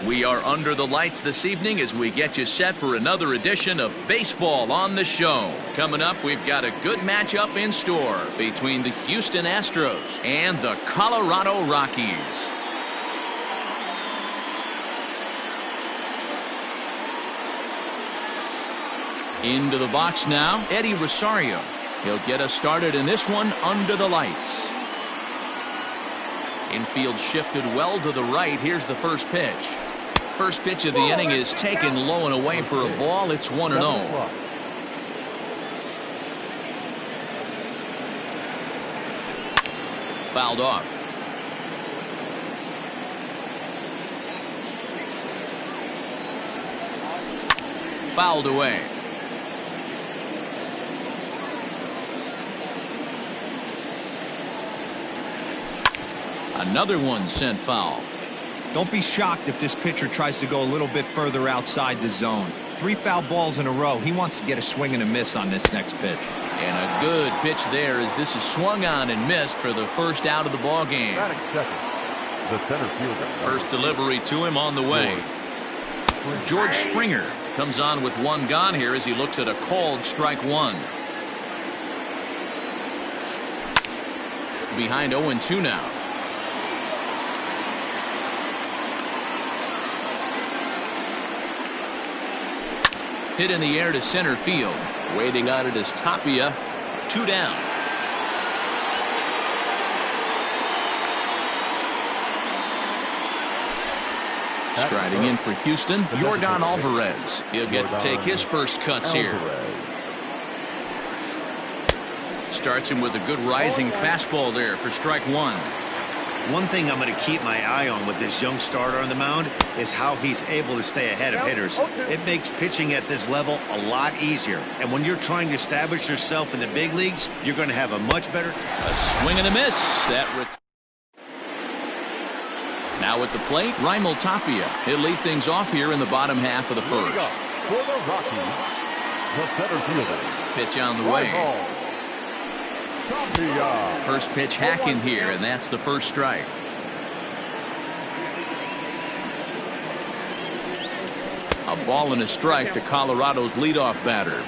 We are under the lights this evening as we get you set for another edition of Baseball on the Show. Coming up, we've got a good matchup in store between the Houston Astros and the Colorado Rockies. Into the box now, Eddie Rosario. He'll get us started in this one under the lights. Infield shifted well to the right. Here's the first pitch. First pitch of the inning is taken low and away for a ball. It's 1-0. Fouled off. Fouled away. Another one sent foul. Don't be shocked if this pitcher tries to go a little bit further outside the zone. 3 foul balls in a row. He wants to get a swing and a miss on this next pitch. And a good pitch there as this is swung on and missed for the first out of the ball game. The center fielder. First delivery to him on the way. George Springer comes on with 1 gone here as he looks at a called strike 1. Behind 0-2 now. Hit in the air to center field. Waiting on it is Tapia. 2 down. Striding in for Houston, Yordan Alvarez. He'll get to take his first cuts here. Starts him with a good rising fastball there for strike 1. One thing I'm going to keep my eye on with this young starter on the mound is how he's able to stay ahead of hitters. It makes pitching at this level a lot easier. And when you're trying to establish yourself in the big leagues, you're going to have a much better... A swing and a miss. Now at the plate, Raimel Tapia. He'll lead things off here in the bottom half of the first. For the Rockies, the center fielder. Pitch on the way. First pitch hacking here, and that's the first strike. A ball and a strike to Colorado's leadoff batter.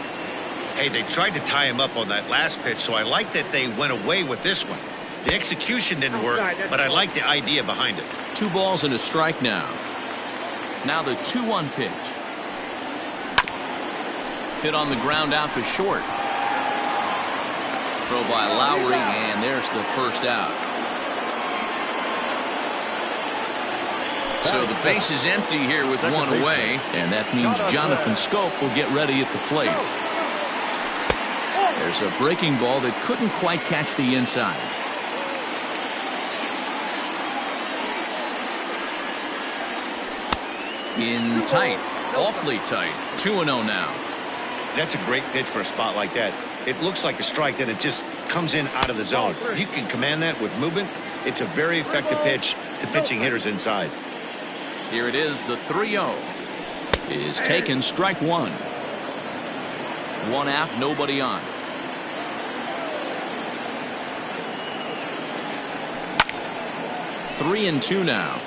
Hey, they tried to tie him up on that last pitch, so I like that they went away with this one. The execution didn't work, but I like the idea behind it. 2 balls and a strike now. Now the 2-1 pitch. Hit on the ground out to short. Throw by Lowry, and there's the first out. So the base is empty here with 1 away, and that means Jonathan Schoop will get ready at the plate. There's a breaking ball that couldn't quite catch the inside. In tight, awfully tight. 2-0 now. That's a great pitch for a spot like that. It looks like a strike, then it just comes in out of the zone. If you can command that with movement, it's a very effective pitch to pitching hitters inside. Here it is, the 3-0 is taken, strike 1. 1 out, nobody on. Three and 2 now.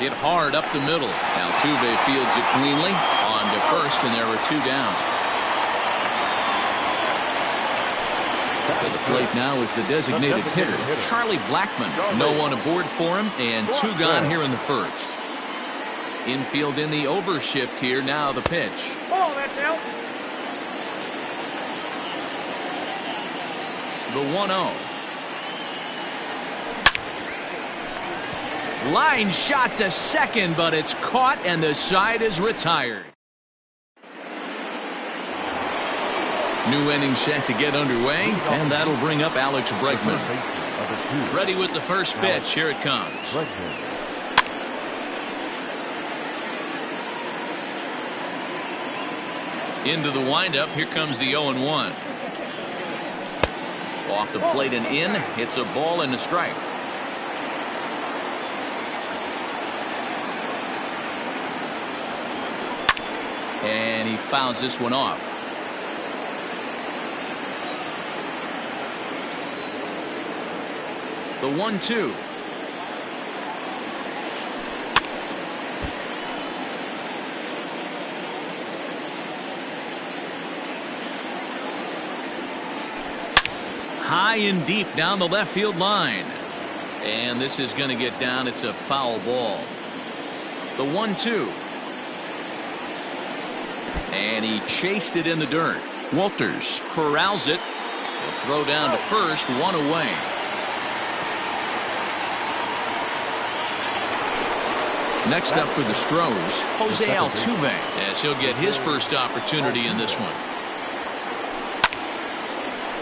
Hit hard up the middle. Altuve fields it cleanly. On to first, and there are 2 down. To the plate now is the designated hitter, Charlie Blackmon. No one aboard for him, and 2 gone here in the first. Infield in the overshift here. Now the pitch. The 1-0. Line shot to second, but it's caught and the side is retired. New inning set to get underway, and that'll bring up Alex Bregman. Ready with the first pitch. Here it comes. Into the windup. Here comes the 0-1. Off the plate and in. It's a ball and a strike. And he fouls this one off. The 1-2. High and deep down the left field line. And this is going to get down. It's a foul ball. The 1-2. And he chased it in the dirt. Walters corrals it. He'll throw down to first, one away. Next up for the Stros, Jose Altuve, as he'll get his first opportunity in this one.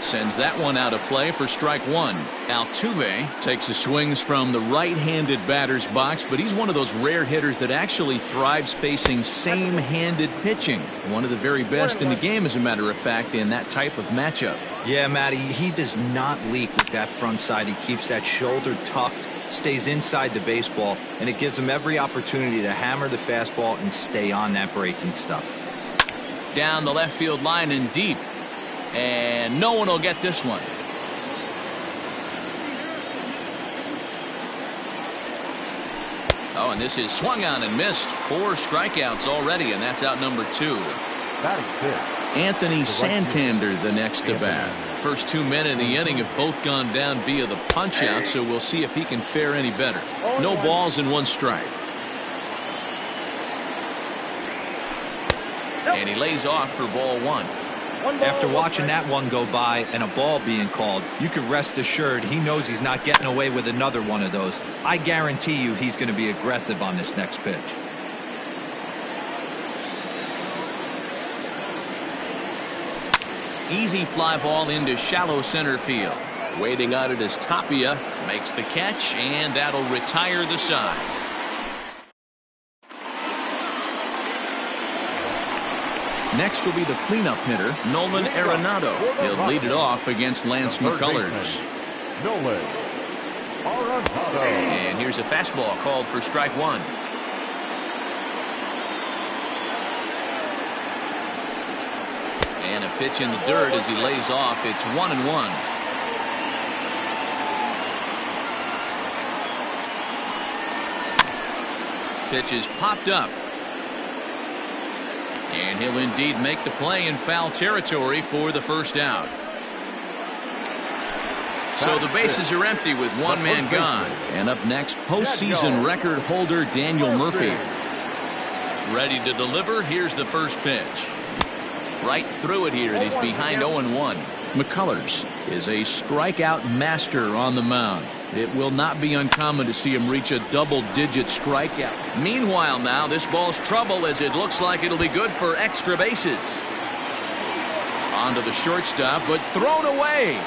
Sends that one out of play for strike one. Altuve takes his swings from the right-handed batter's box, but he's one of those rare hitters that actually thrives facing same-handed pitching. One of the very best in the game, as a matter of fact, in that type of matchup. Yeah, Matty, he does not leak with that front side. He keeps that shoulder tucked, stays inside the baseball, and it gives him every opportunity to hammer the fastball and stay on that breaking stuff. Down the left field line and deep. And no one will get this one. Oh, and this is swung on and missed. 4 strikeouts already, and that's out number 2. Anthony Santander, the next to bat. First 2 men in the inning have both gone down via the punch out, so we'll see if he can fare any better. No balls and 1 strike. And he lays off for ball 1. After watching that one go by and a ball being called, you could rest assured he knows he's not getting away with another one of those. I guarantee you he's going to be aggressive on this next pitch. Easy fly ball into shallow center field. Waiting on it as Tapia makes the catch, and that'll retire the side. Next will be the cleanup hitter, Nolan Arenado. He'll lead it off against Lance McCullers. Nolan Arenado. And here's a fastball called for strike 1. And a pitch in the dirt as he lays off. It's 1-1. Pitch is popped up. And he'll indeed make the play in foul territory for the first out. So the bases are empty with 1 man gone. And up next, postseason record holder Daniel Murphy. Ready to deliver. Here's the first pitch. Right through it here, and he's behind 0-1. McCullers is a strikeout master on the mound. It will not be uncommon to see him reach a double-digit strikeout. Meanwhile now, this ball's trouble as it looks like it'll be good for extra bases. Onto the shortstop, but thrown away.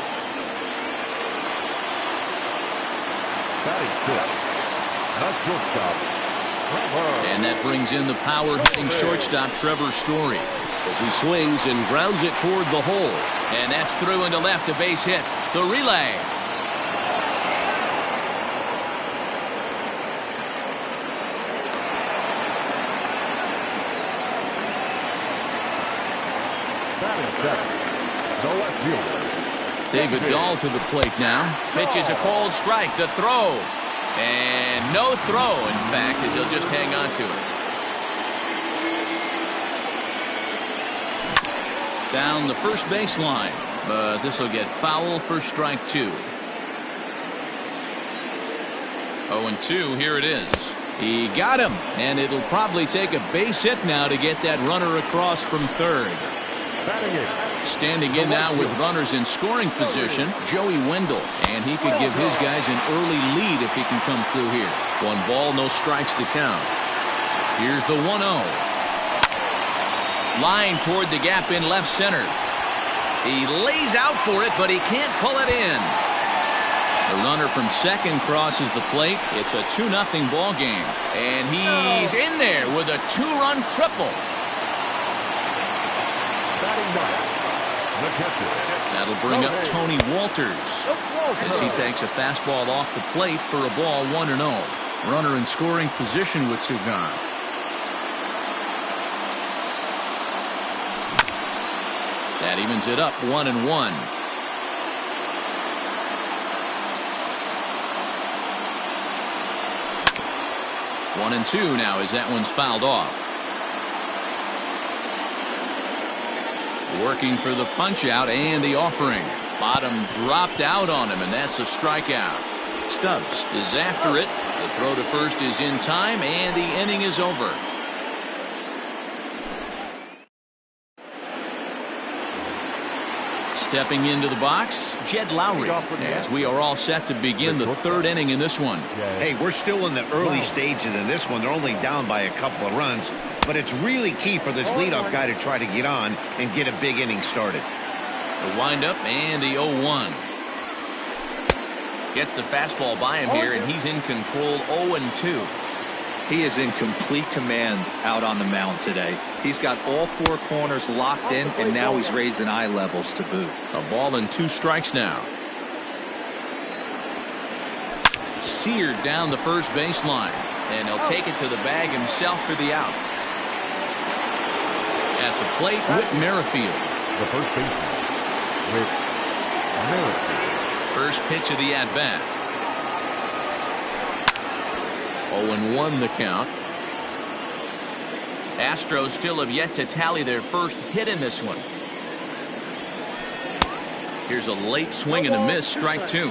And that brings in the power-hitting shortstop, Trevor Story, as he swings and grounds it toward the hole. And that's through into left, a base hit. The relay. David Dahl to the plate now. Pitches a cold strike. The throw. And no throw, in fact, as he'll just hang on to it. Down the first baseline. But this will get foul for strike 2. 0-2. Here it is. He got him. And it'll probably take a base hit now to get that runner across from third. Standing in now with runners in scoring position, Joey Wendell, and he could give his guys an early lead if he can come through here. 1 ball, no strikes to count. Here's the 1-0. Line toward the gap in left center. He lays out for it, but he can't pull it in. The runner from second crosses the plate. It's a 2-0 ball game, and he's in there with a 2-run triple. That'll bring up Tony Walters as he takes a fastball off the plate for a ball, 1-0. Runner in scoring position with Sugan. That evens it up, 1-1. 1-2 now as that one's fouled off. Working for the punch out and the offering. Bottom dropped out on him, and that's a strikeout. Stubbs is after it. The throw to first is in time, and the inning is over. Stepping into the box, Jed Lowry, as we are all set to begin the third inning in this one. Hey, we're still in the early stages in this one. They're only down by a couple of runs, but it's really key for this leadoff guy to try to get on and get a big inning started. The windup and the 0-1. Gets the fastball by him here, and he's in control. 0-2. He is in complete command out on the mound today. He's got all four corners locked in, and now he's raising eye levels to boot. A ball and 2 strikes now. Seared down the first baseline, and he'll take it to the bag himself for the out. At the plate, Whit Merrifield. The first baseman, Whit Merrifield. First pitch of the at-bat. 0-1 the count. Astros still have yet to tally their first hit in this one. Here's a late swing and a miss, strike 2.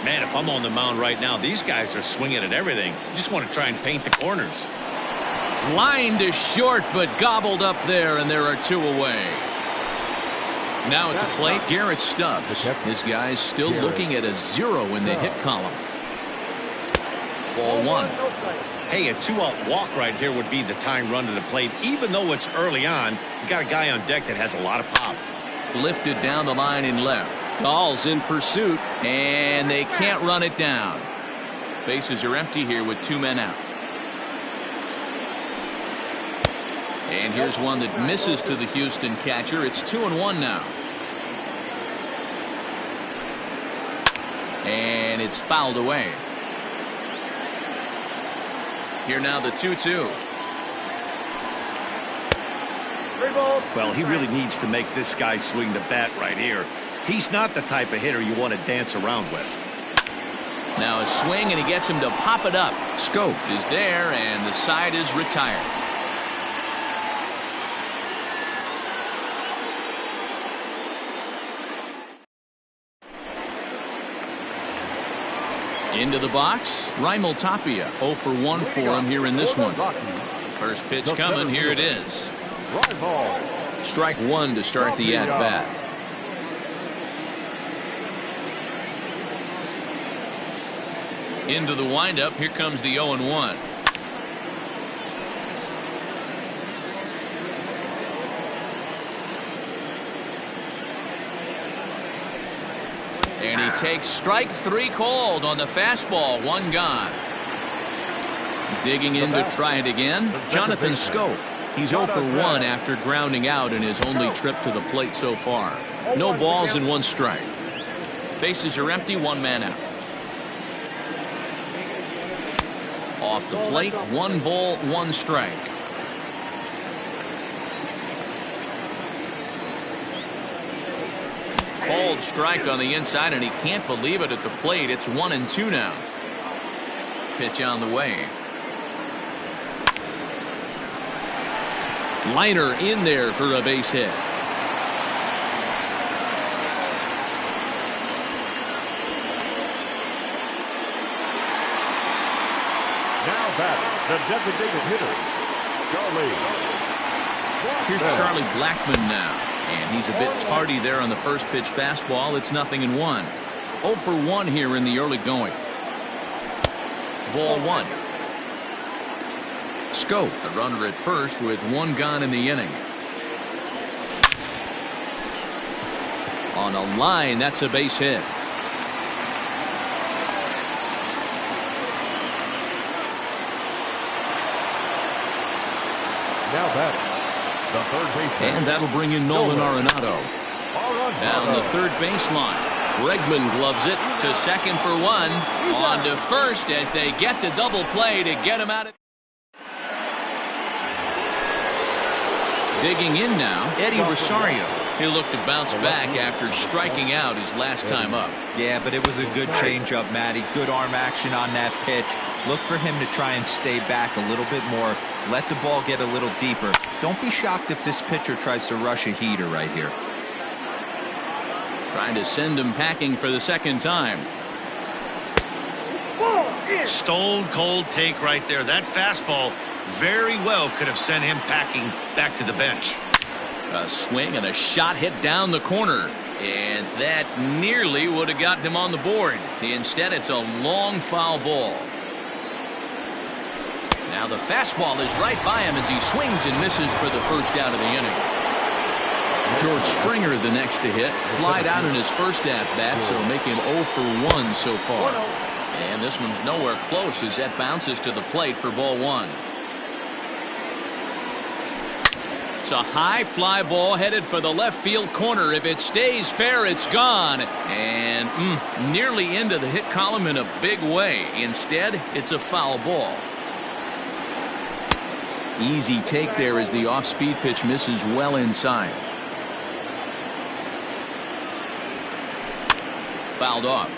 Man, if I'm on the mound right now, these guys are swinging at everything. You just want to try and paint the corners. Line to short, but gobbled up there, and there are 2 away. Now at the plate, Garrett Stubbs. This guy's still looking at a 0 in the hit column. Ball 1. Hey, a 2-out walk right here would be the tying run to the plate. Even though it's early on, you got a guy on deck that has a lot of pop. Lifted down the line in left. Gall's in pursuit, and they can't run it down. Bases are empty here with 2 men out. And here's one that misses to the Houston catcher. It's 2-1 now. And it's fouled away. Here now the 2-2. Well, he really needs to make this guy swing the bat right here. He's not the type of hitter you want to dance around with. Now a swing, and he gets him to pop it up. Scope is there, and the side is retired. Into the box, Raimel Tapia. 0 for 1 for him here in this one. First pitch coming, here it is. Strike 1 to start the at-bat. Into the windup, here comes the 0-1. And he takes strike 3 called on the fastball. 1 gone. Digging in to try it again, Jonathan Scope. He's 0 for 1 after grounding out in his only trip to the plate so far. No balls and 1 strike. Bases are empty, 1 man out. Off the plate, 1 ball, 1 strike. Called strike on the inside, and he can't believe it at the plate. It's 1-2 now. Pitch on the way. Liner in there for a base hit. Now batting, the designated hitter, Charlie. Here's Charlie Blackmon now. And he's a bit tardy there on the first pitch fastball. It's 0-1. 0 for 1 here in the early going. Ball 1. Scope, the runner at first with 1 gone in the inning. On a line, that's a base hit. Now batting, the third baseman. And that'll bring in Nolan Arenado. Down the third baseline. Bregman gloves it to second for 1. On to first as they get the double play to get him out of. Digging in now, Eddie Rosario. He'll look to bounce back after striking out his last time up. Yeah, but it was a good changeup, Matty. Good arm action on that pitch. Look for him to try and stay back a little bit more. Let the ball get a little deeper. Don't be shocked if this pitcher tries to rush a heater right here. Trying to send him packing for the second time. Stone cold take right there. That fastball very well could have sent him packing back to the bench. A swing and a shot hit down the corner, and that nearly would have gotten him on the board. Instead, it's a long foul ball. Now the fastball is right by him as he swings and misses for the first out of the inning. George Springer the next to hit. Flied out in his first at-bat, so making 0 for 1 so far. And this one's nowhere close as that bounces to the plate for ball one. It's a high fly ball headed for the left field corner. If it stays fair, it's gone. And nearly into the hit column in a big way. Instead, it's a foul ball. Easy take there as the off-speed pitch misses well inside. Fouled off.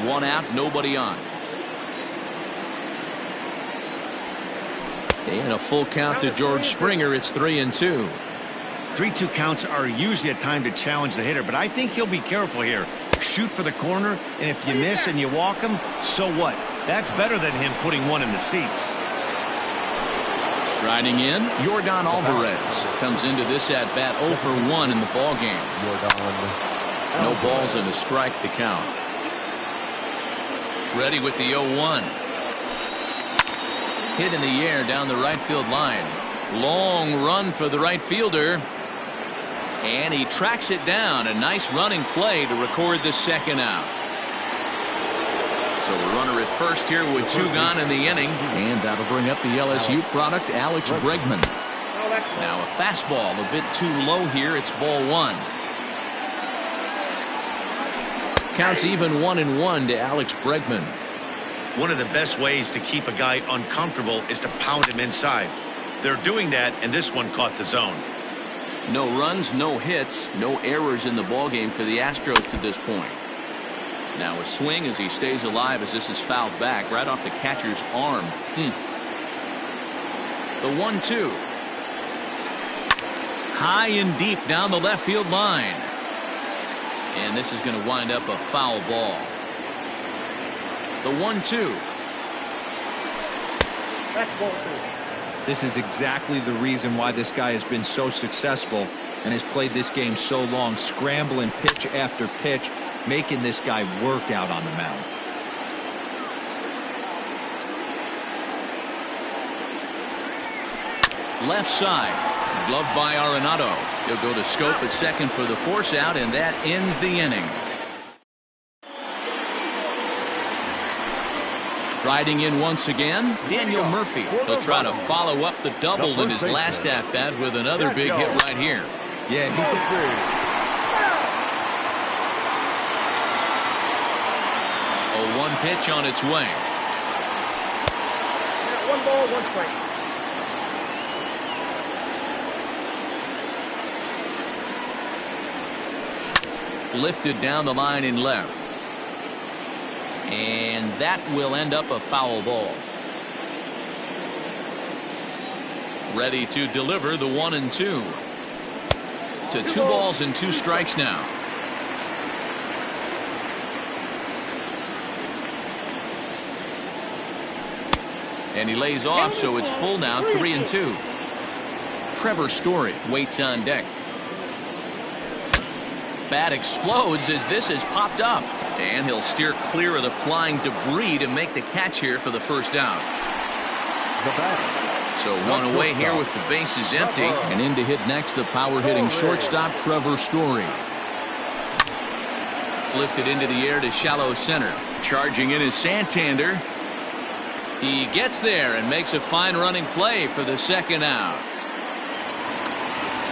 One out, nobody on. And a full count to George Springer. It's 3-2. 3-2 counts are usually a time to challenge the hitter, but I think he'll be careful here. Shoot for the corner, and if you miss and you walk him, so what? That's better than him putting one in the seats. Striding in, Yordan Alvarez comes into this at bat 0 for 1 in the ball game. No balls and a strike to count. Ready with the 0-1. Hit in the air down the right field line. Long run for the right fielder. And he tracks it down. A nice running play to record the second out. So the runner at first here with 2 gone in the inning. And that'll bring up the LSU product, Alex Bregman. Now a fastball a bit too low here. It's ball 1. Counts even 1-1 to Alex Bregman. One of the best ways to keep a guy uncomfortable is to pound him inside. They're doing that, and this one caught the zone. No runs, no hits, no errors in the ballgame for the Astros to this point. Now a swing as he stays alive as this is fouled back right off the catcher's arm. The 1-2. High and deep down the left field line. And this is going to wind up a foul ball. The 1-2. This is exactly the reason why this guy has been so successful and has played this game so long, scrambling pitch after pitch, making this guy work out on the mound. Left side. Gloved by Arenado. He'll go to scope at second for the force out, and that ends the inning. Striding in once again, Daniel Murphy. He'll try to follow up the double in his last at-bat with another big hit right here. Yeah, he did. A 1 pitch on its way. 1 ball, 1 strike. Lifted down the line in left. And that will end up a foul ball. Ready to deliver the 1-2. To 2 balls and 2 strikes now. And he lays off, so it's full now, 3-2. Trevor Story waits on deck. Bat explodes as this has popped up. And he'll steer clear of the flying debris to make the catch here for the first out. So 1 away here with the bases empty. And in to hit next, the power-hitting shortstop, Trevor Story. Lifted into the air to shallow center. Charging in is Santander. He gets there and makes a fine running play for the second out.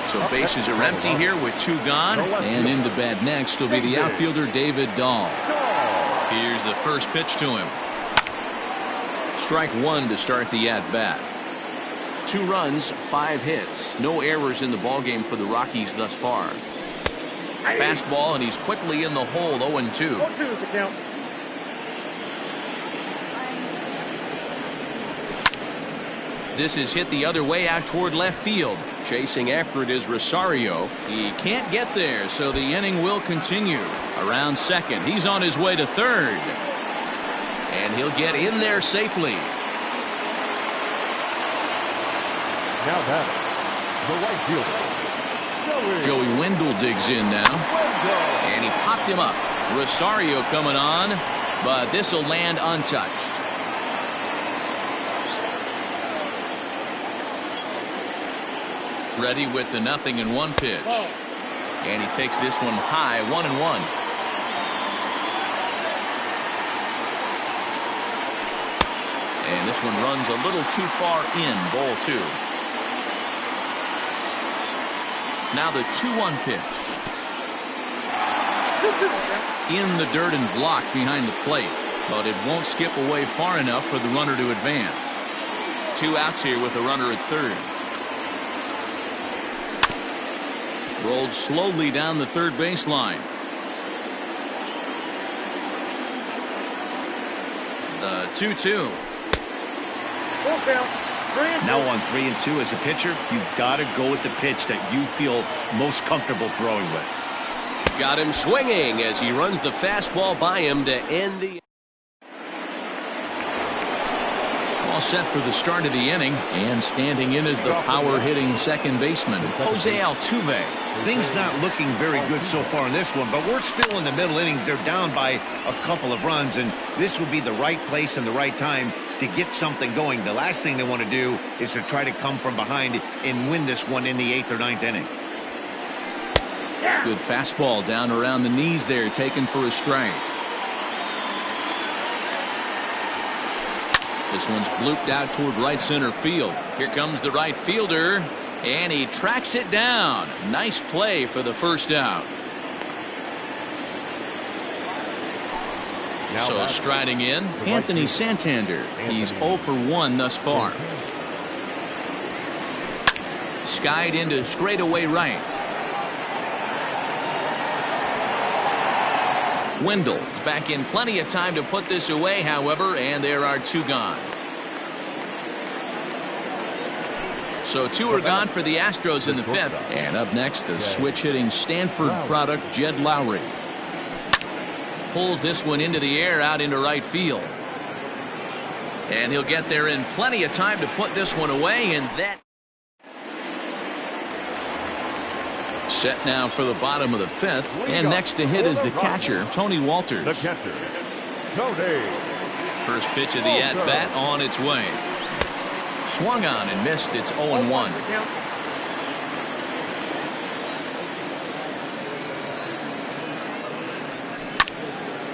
So bases are empty here with 2 gone. And into bat next will be the outfielder David Dahl. Here's the first pitch to him. Strike 1 to start the at-bat. 2 runs, 5 hits. No errors in the ballgame for the Rockies thus far. Fastball, and he's quickly in the hole, 0-2. This is hit the other way out toward left field. Chasing after it is Rosario. He can't get there, so the inning will continue. Around second, he's on his way to third. And he'll get in there safely. Now batting, the right fielder, Joey Wendell digs in now. And he popped him up. Rosario coming on, but this will land untouched. Ready with the 0-1 pitch. And he takes this one high, 1-1. And this one runs a little too far in, ball 2. Now the 2-1 pitch. In the dirt and blocked behind the plate, but it won't skip away far enough for the runner to advance. 2 outs here with a runner at third. Rolled slowly down the third baseline. The 2-2. Now on 3-2 as a pitcher, you've got to go with the pitch that you feel most comfortable throwing with. Got him swinging as he runs the fastball by him to end the. All set for the start of the inning, and standing in is the power-hitting second baseman, Jose Altuve. Things not looking very good so far in this one, but we're still in the middle innings. They're down by a couple of runs, and this would be the right place and the right time to get something going. The last thing they want to do is to try to come from behind and win this one in the 8th or 9th inning. Good fastball down around the knees there, taken for a strike. This one's blooped out toward right center field. Here comes the right fielder, and he tracks it down. Nice play for the first out. So striding in, Anthony Santander. He's 0 for 1 thus far. Skied into straightaway right. Wendell is back in plenty of time to put this away, however, and there are 2 gone. So 2 are gone for the Astros in the 5th. And up next, the switch-hitting Stanford product, Jed Lowry. Pulls this one into the air out into right field. And he'll get there in plenty of time to put this one away, and that. Set now for the bottom of the 5th, and next to hit is the catcher, Tony Walters. the catcher, Tony. First pitch of the at-bat on its way. Swung on and missed. It's 0-1.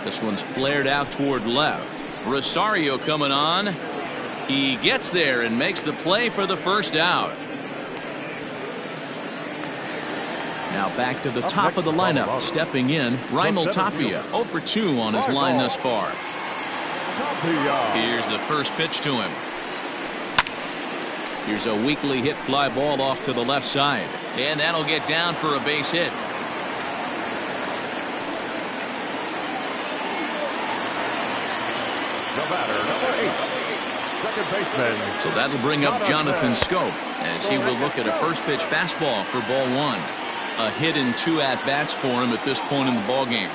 This one's flared out toward left. Rosario coming on. He gets there and makes the play for the first out. Now back to the top of the lineup. Stepping in, Raimel Tapia, 0 for 2 on his line thus far. Here's the first pitch to him. Here's a weakly hit fly ball off to the left side. And that'll get down for a base hit. The batter, number 8, second baseman. So that'll bring up Jonathan Scope as he will look at a first pitch fastball for ball 1. A hit in 2 at-bats for him at this point in the ballgame.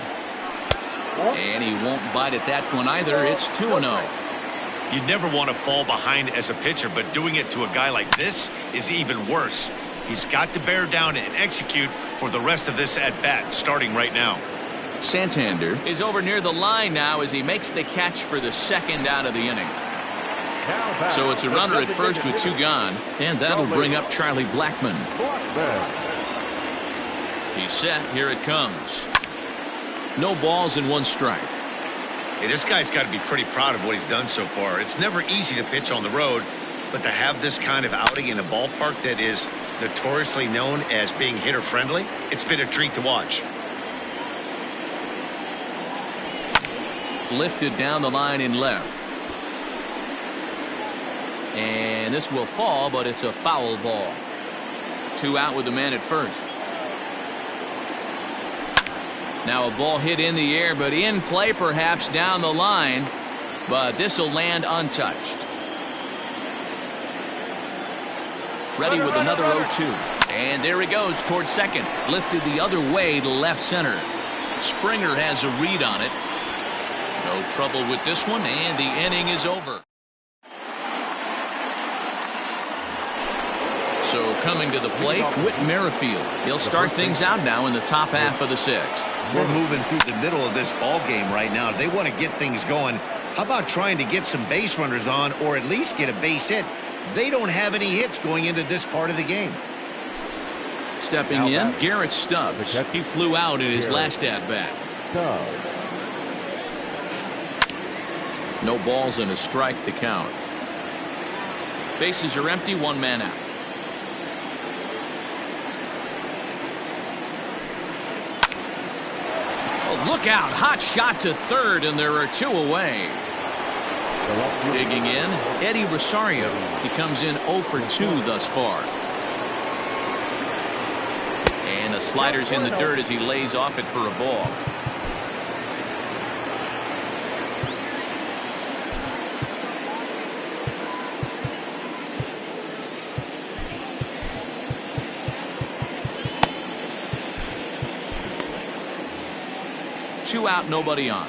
And he won't bite at that one either. It's 2-0. You never want to fall behind as a pitcher, but doing it to a guy like this is even worse. He's got to bear down and execute for the rest of this at-bat, starting right now. Santander is over near the line now as he makes the catch for the second out of the inning. So it's a runner at first with 2 gone, and that'll bring up Charlie Blackmon. He's set. Here it comes. No balls and 1 strike. Hey, this guy's got to be pretty proud of what he's done so far. It's never easy to pitch on the road, but to have this kind of outing in a ballpark that is notoriously known as being hitter-friendly, it's been a treat to watch. Lifted down the line in left. And this will fall, but it's a foul ball. 2 out with the man at first. Now a ball hit in the air, but in play perhaps down the line. But this will land untouched. Ready with another 0-2. And there he goes towards second. Lifted the other way to left center. Springer has a read on it. No trouble with this one, and the inning is over. So coming to the plate, Whit Merrifield. He'll start things out now in the top half of the 6th. We're moving through the middle of this ball game right now. They want to get things going. How about trying to get some base runners on, or at least get a base hit? They don't have any hits going into this part of the game. Stepping in, Garrett Stubbs. He flew out in his last at-bat. No balls and a strike to count. Bases are empty, 1 man out. Oh, look out. Hot shot to third, and there are 2 away. Digging in, Eddie Rosario. He comes in 0 for 2 thus far. And the slider's in the dirt as he lays off it for a ball. Two out, nobody on.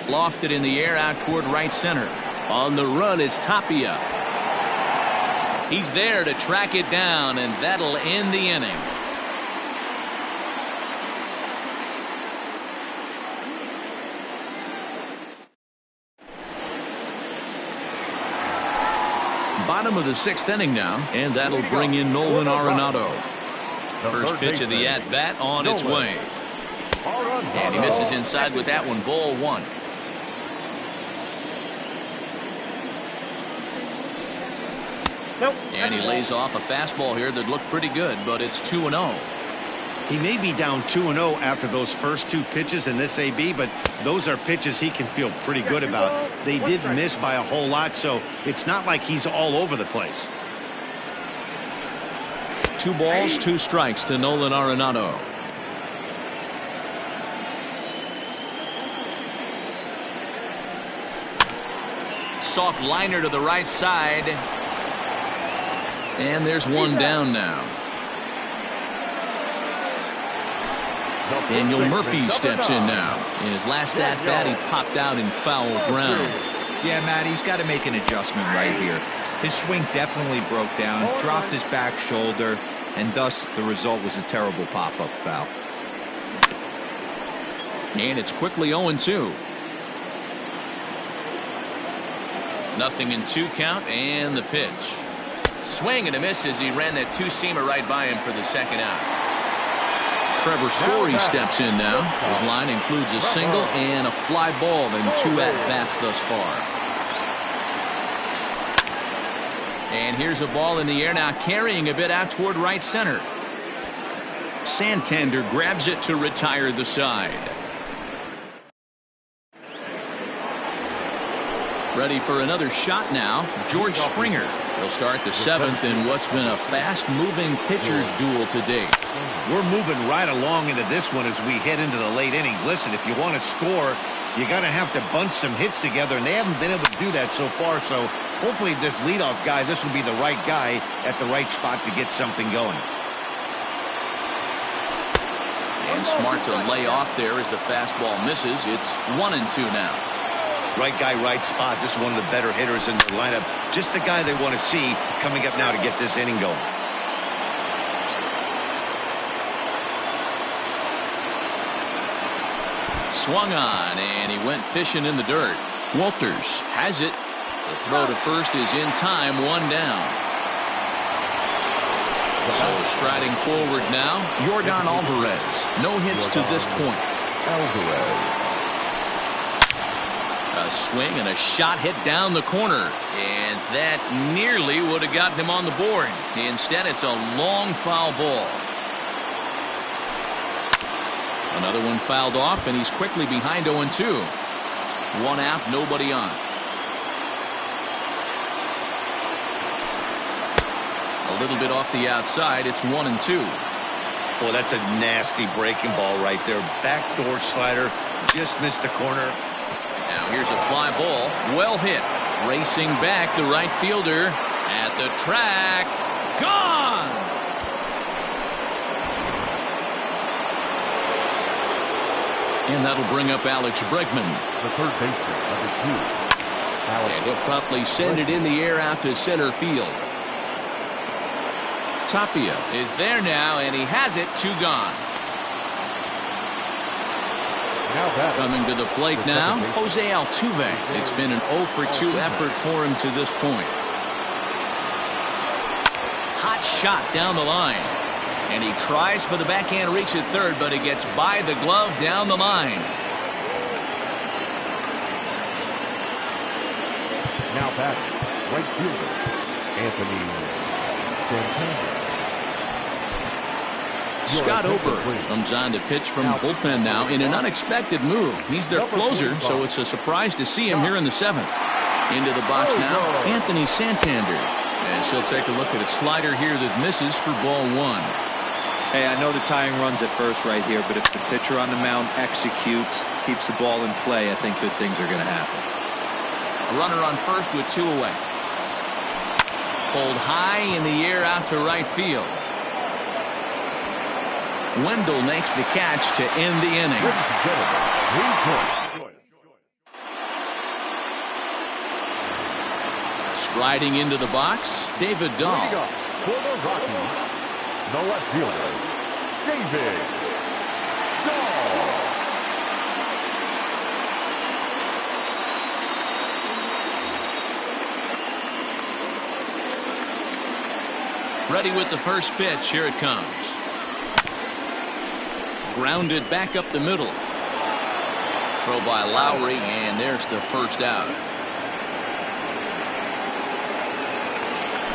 Lofted in the air out toward right center. On the run is Tapia. He's there to track it down, and that'll end the inning. Bottom of the 6th inning now, and that'll bring in Nolan Arenado. First pitch of the at-bat on its way. And he misses inside with that one. Ball 1. And he lays off a fastball here that looked pretty good, but it's 2-0. He may be down 2-0 after those first 2 pitches in this AB, but those are pitches he can feel pretty good about. They did miss by a whole lot, so it's not like he's all over the place. 2 balls, 2 strikes to Nolan Arenado. Soft liner to the right side. And there's 1 down now. Daniel Murphy steps in now. In his last at-bat, he popped out in foul ground. Yeah, Matt, he's got to make an adjustment right here. His swing definitely broke down, dropped his back shoulder, and thus the result was a terrible pop-up foul. And it's quickly 0-2. Nothing in 2 count, and the pitch. Swing and a miss as he ran that 2-seamer right by him for the 2nd out. Trevor Story steps in now. His line includes a single and a fly ball in 2 at-bats thus far. And here's a ball in the air now, carrying a bit out toward right center. Santander grabs it to retire the side. Ready for another shot now, George Springer. He'll start the 7th in what's been a fast-moving pitcher's duel to date. We're moving right along into this one as we head into the late innings. Listen, if you want to score, you got to have to bunch some hits together, and they haven't been able to do that so far. So hopefully this leadoff guy, this will be the right guy at the right spot to get something going. And smart to lay off there as the fastball misses. It's 1-2 now. Right guy, right spot. This is one of the better hitters in their lineup. Just the guy they want to see coming up now to get this inning going. Swung on, and he went fishing in the dirt. Walters has it. The throw to first is in time, 1 down. So striding forward now, Yordan Alvarez. No hits to this point. Alvarez. A swing and a shot hit down the corner, and that nearly would have gotten him on the board. Instead, it's a long foul ball. Another one fouled off, and he's quickly behind 0-2. One out, nobody on. A little bit off the outside. It's 1-2. Well, that's a nasty breaking ball right there. Backdoor slider. Just missed the corner. Now here's a fly ball. Well hit. Racing back, the right fielder at the track. Gone! And that'll bring up Alex Bregman. The third baseman, number 2. And he'll promptly send it in the air out to center field. Tapia is there now, and he has it. 2 gone. Now that Coming to the plate now, Jose Altuve. It's been an 0 for 2 effort for him to this point. Hot shot down the line. And he tries for the backhand reach at third, but it gets by the glove down the line. Now back, right fielder, Anthony Santana. Scott Ober comes on to pitch from bullpen now in an unexpected move. He's their closer, so it's a surprise to see him here in the 7th. Into the box now, Anthony Santander. As he'll take a look at a slider here that misses for ball 1. Hey, I know the tying run's at first right here, but if the pitcher on the mound executes, keeps the ball in play, I think good things are going to happen. A runner on first with 2 away. Pulled high in the air out to right field. Wendell makes the catch to end the inning. Striding into the box, David Dahl. For the Rockies, the left fielder, David Dahl. Ready with the first pitch. Here it comes. Grounded back up the middle. Throw by Lowry, and there's the first out.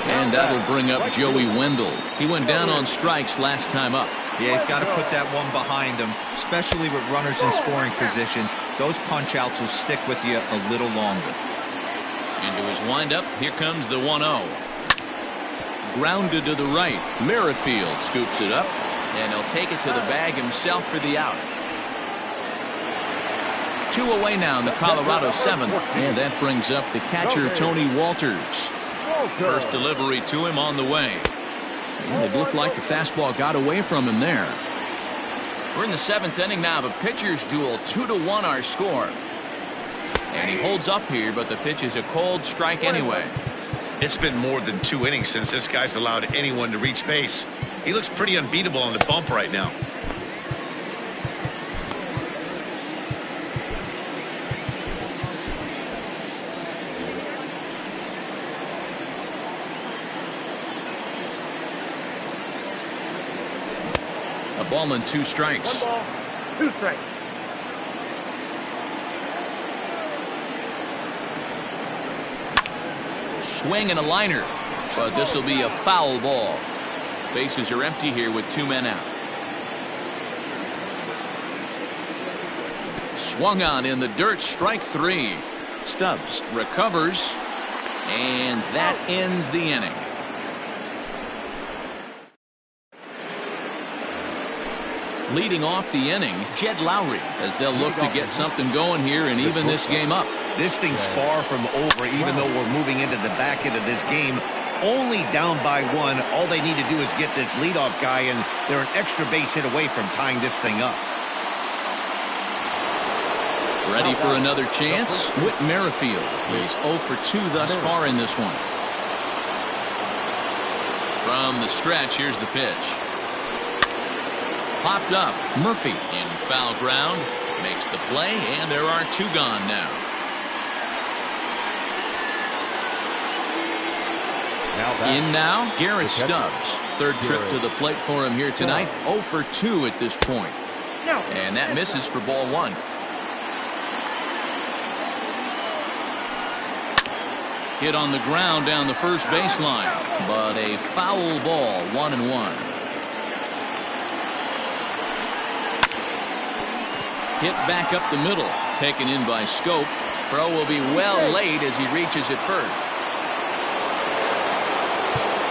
And that'll bring up Joey Wendell. He went down on strikes last time up. Yeah, he's got to put that one behind him, especially with runners in scoring position. Those punch-outs will stick with you a little longer. Into his windup, here comes the 1-0. Grounded to the right. Merrifield scoops it up, and he'll take it to the bag himself for the out. 2 away now in the Colorado 7th, and that brings up the catcher Tony Walters. First delivery to him on the way. And it looked like the fastball got away from him there. We're in the 7th inning now of a pitcher's duel. 2-1 our score. And he holds up here, but the pitch is a cold strike anyway. It's been more than 2 innings since this guy's allowed anyone to reach base. He looks pretty unbeatable on the bump right now. A ball and 2 strikes. 1 ball, 2 strikes. Swing and a liner, but this will be a foul ball. Bases are empty here with 2 men out. Swung on in the dirt, strike 3. Stubbs recovers, and that ends the inning. Leading off the inning, Jed Lowry, as they'll look to get something going here and even this game up. This thing's far from over, even though we're moving into the back end of this game. Only down by 1. All they need to do is get this leadoff guy, and they're an extra base hit away from tying this thing up. Ready for another chance? Whit Merrifield is 0 for 2 thus far in this one. From the stretch, here's the pitch. Popped up. Murphy in foul ground. Makes the play, and there are 2 gone now. In now, Garrett Stubbs. Third trip to the plate for him here tonight. 0 for 2 at this point. And that misses for ball 1. Hit on the ground down the first baseline, but a foul ball, 1-1. Hit back up the middle, taken in by Scope. Throw will be well late as he reaches it first.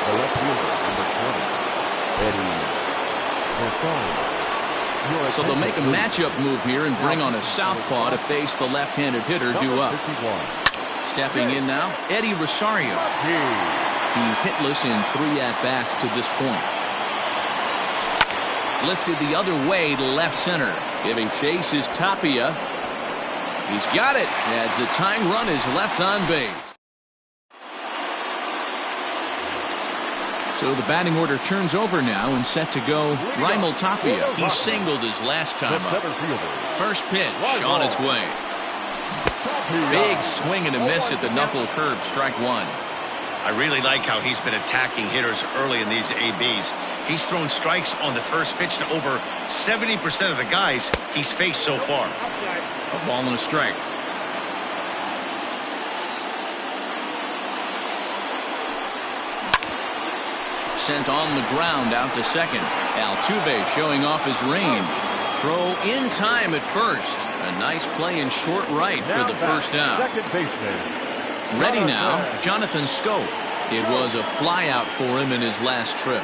The left fielder, number 20, Eddie Marcon. So they'll make a matchup move here and bring on a southpaw to face the left-handed hitter due up. Stepping in now, Eddie Rosario. He's hitless in 3 at-bats to this point. Lifted the other way to left center. Giving chase is Tapia. He's got it as the tying run is left on base. So the batting order turns over now and set to go. Raimel Tapia. He singled his last time up. First pitch on its way. Big swing and a miss at the knuckle curve. Strike one. I really like how he's been attacking hitters early in these ABs. He's thrown strikes on the first pitch to over 70% of the guys he's faced so far. A ball and a strike. Sent on the ground out to second. Altuve showing off his range. Throw in time at first. A nice play in short right for the first out. Ready now, Jonathan Scope. It was a fly out for him in his last trip.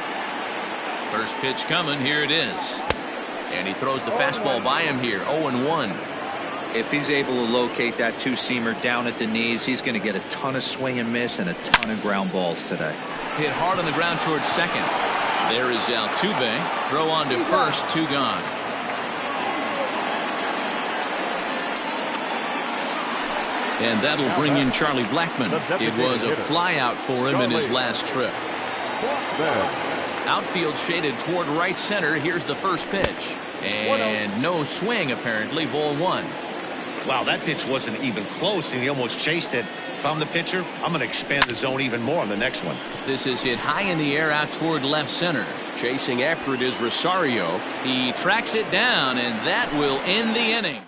First pitch coming. Here it is. And he throws the fastball by him here. 0-1. If he's able to locate that two-seamer down at the knees, he's going to get a ton of swing and miss and a ton of ground balls today. Hit hard on the ground towards second. There is Altuve. Throw on to first. 2 gone. And that'll bring in Charlie Blackmon. It was a fly out for him in his last trip. Outfield shaded toward right center. Here's the first pitch. And no swing, apparently. Ball 1. Wow, that pitch wasn't even close, and he almost chased it. If I'm the pitcher, I'm going to expand the zone even more on the next one. This is hit high in the air out toward left center. Chasing after it is Rosario. He tracks it down, and that will end the inning.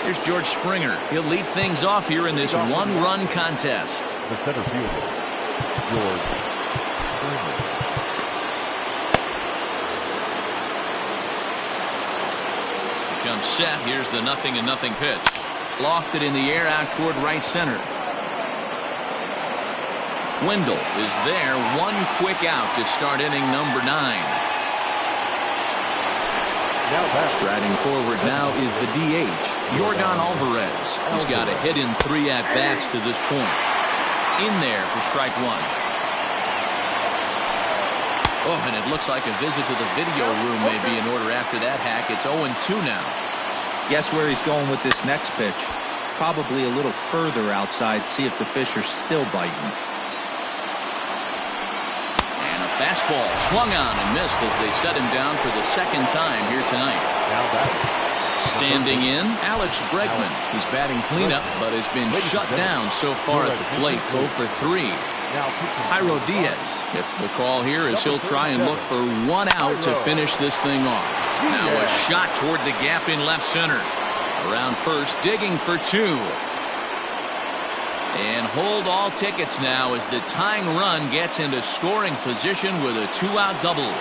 Here's George Springer. He'll lead things off here in this one-run contest. The center fielder, George Springer. Comes set. Here's the 0-0 pitch. Lofted in the air out toward right center. Wendell is there. One quick out to start inning number 9. Striding forward now is the DH, Yordan Alvarez. He's got a hit in 3 at-bats to this point. In there for strike 1. Oh, and it looks like a visit to the video room may be in order after that hack. It's 0-2 now. Guess where he's going with this next pitch? Probably a little further outside, see if the fish are still biting. And a fastball swung on and missed as they set him down for the second time here tonight. Standing in, Alex Bregman. He's batting cleanup, but has been shut down so far at the plate. 0 for 3. Jairo Diaz gets the call here as he'll try and look for 1 out to finish this thing off. Now a shot toward the gap in left center. Around first, digging for 2. And hold all tickets now as the tying run gets into scoring position with a 2-out double.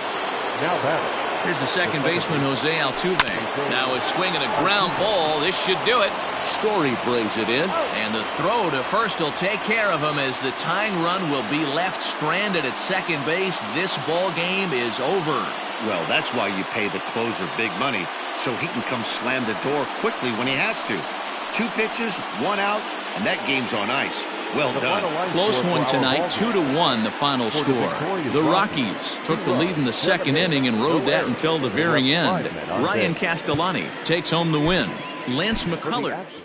Here's the second baseman, Jose Altuve. Now a swing and a ground ball. This should do it. Story brings it in. And the throw to first will take care of him as the tying run will be left stranded at second base. This ball game is over. Well, that's why you pay the closer big money, so he can come slam the door quickly when he has to. 2 pitches, 1 out, and that game's on ice. Well done. Close one tonight, 2-1 the final score. The Rockies took the lead in the second inning and rode that until the very end. Ryan Castellani takes home the win. Lance McCullers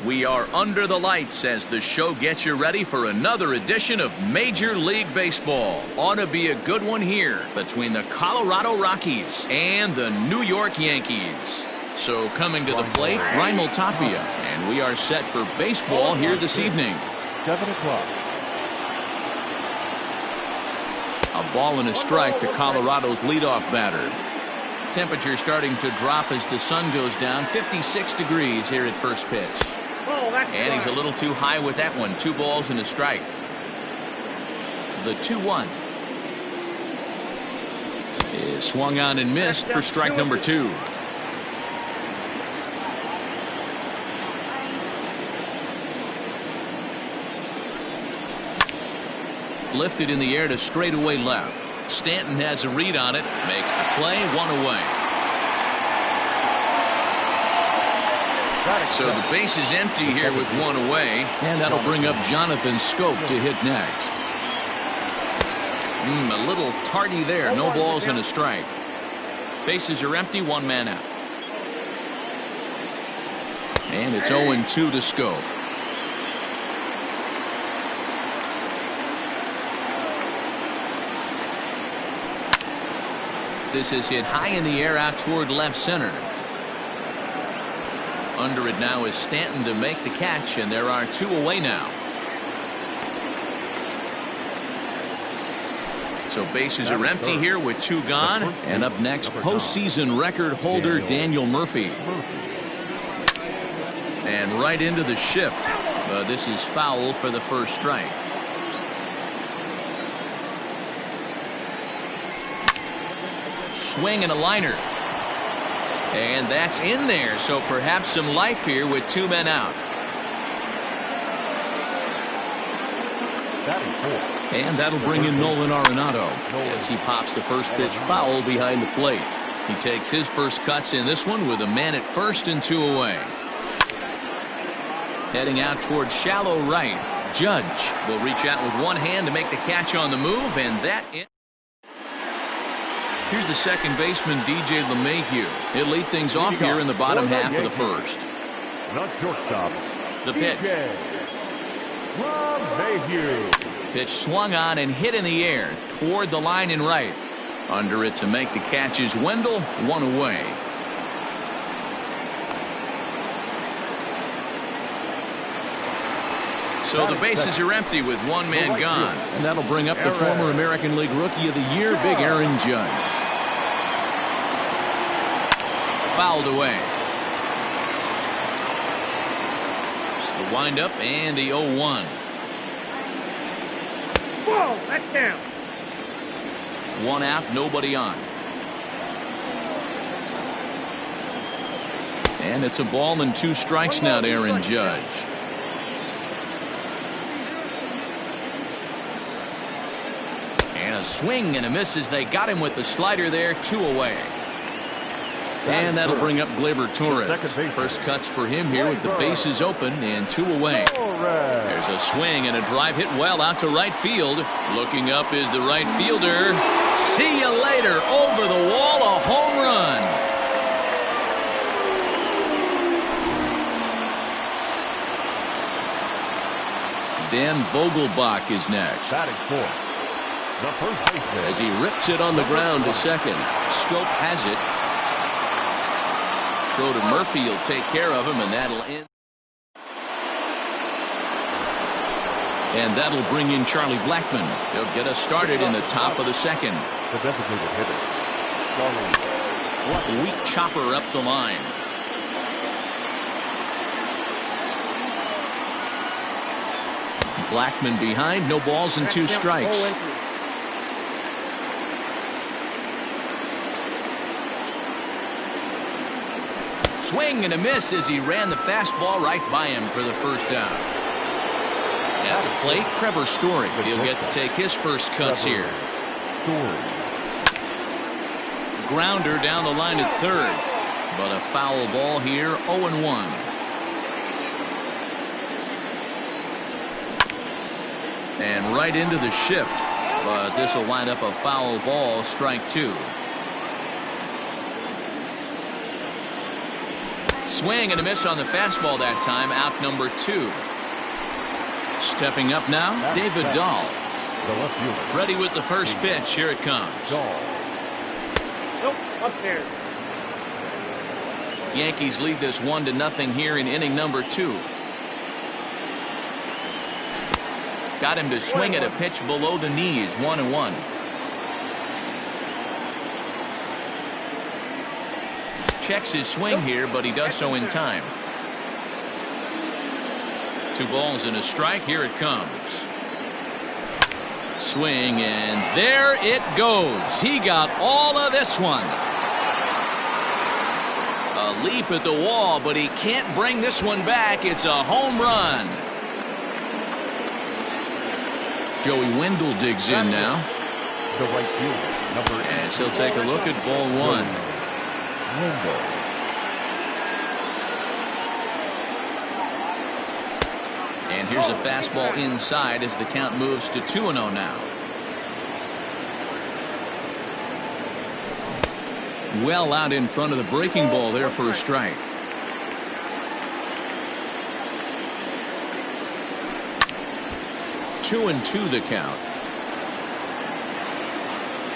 We are under the lights as the show gets you ready for another edition of Major League Baseball. Ought to be a good one here between the Colorado Rockies and the New York Yankees. So coming to the plate, Raimel Tapia, and we are set for baseball here this evening. 7 o'clock. A ball and a strike to Colorado's leadoff batter. Temperature starting to drop as the sun goes down. 56 degrees here at first pitch. And he's a little too high with that one. 2 balls and a strike. The 2-1 is swung on and missed for strike number 2. Lifted in the air to straightaway left. Stanton has a read on it. Makes the play. 1 away. So the base is empty here with 1 away. And that'll bring up Jonathan Scope to hit next. A little tardy there. No balls and a strike. Bases are empty. 1 man out. And it's 0-2 to Scope. This is hit high in the air out toward left center. Under it now is Stanton to make the catch, and there are 2 away now. So bases are empty here with 2 gone. And up next, postseason record holder Daniel Murphy. And right into the shift. This is foul for the first strike. Swing and a liner. And that's in there, so perhaps some life here with 2 men out. And that'll bring in Nolan Arenado as he pops the first pitch foul behind the plate. He takes his first cuts in this one with a man at first and 2 away. Heading out towards shallow right. Judge will reach out with 1 hand to make the catch on the move, and that in. Here's the second baseman, DJ LeMahieu. He'll lead things off here in the bottom half of the first. Not shortstop. The pitch. LeMahieu. Pitch swung on and hit in the air toward the line and right. Under it to make the catch is Wendell. 1 away. So the bases are empty with 1 man gone. And that'll bring up the former American League Rookie of the Year, Big Aaron Judge. Fouled away. The windup and the 0-1. Whoa, that's down. 1 out, nobody on. And it's a ball and 2 strikes now to Aaron Judge. And a swing and a miss as they got him with the slider there. 2 away. And that'll bring up Gleyber Torres. First cuts for him here with the bases open and 2 away. There's a swing and a drive hit well out to right field. Looking up is the right fielder. See you later. Over the wall, a home run. Dan Vogelbach is next. Batting fourth. The first baseman. As he rips it on the ground to second. Scope has it. Throw to Murphy, he'll take care of him, and that'll end. And that'll bring in Charlie Blackmon. He'll get us started in the top of the second. The designated hitter. Weak chopper up the line. Blackmon behind, no balls and 2 strikes. Swing and a miss as he ran the fastball right by him for the first down. At the plate, Trevor Story. He'll get to take his first cuts here. Grounder down the line at third. But a foul ball here, 0-1. And right into the shift. But this will wind up a foul ball, strike 2. swing and a miss on the fastball that time. Out number 2. Stepping up now, David Dahl. The left fielder. Ready with the first pitch. Here it comes. Nope, upstairs. Yankees lead this 1-0 here in inning number 2. Got him to swing at a pitch below the knees. 1-1. Checks his swing here, but he does so in time. 2 balls and a strike. Here it comes. Swing, and there it goes. He got all of this one. A leap at the wall, but he can't bring this one back. It's a home run. Joey Wendell digs in now. The right fielder. Number 8. As he'll take a look at ball 1. Wendell. And here's a fastball inside as the count moves to 2-0 now. Well out in front of the breaking ball there for a strike. Two and 2 the count.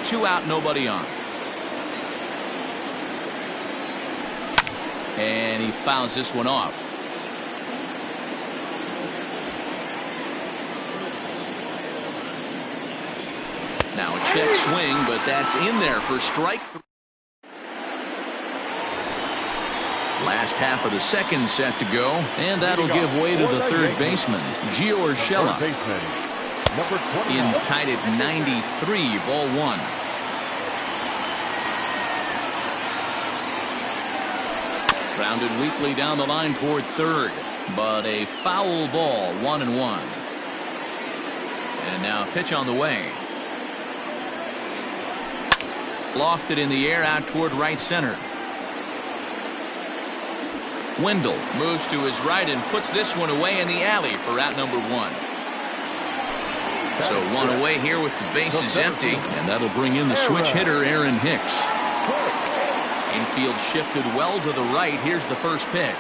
2 out, nobody on. And he fouls this one off. Now a check swing, but that's in there for strike 3. Last half of the second set to go, and that'll give way to the third baseman, Gio Urshela. In tied at 93, ball 1. Grounded weakly down the line toward third, but a foul ball. 1-1. And now a pitch on the way. Lofted in the air out toward right center. Wendell moves to his right and puts this one away in the alley for out number 1. So 1 away here with the bases empty, and that'll bring in the switch hitter Aaron Hicks. Infield shifted well to the right. Here's the first pitch.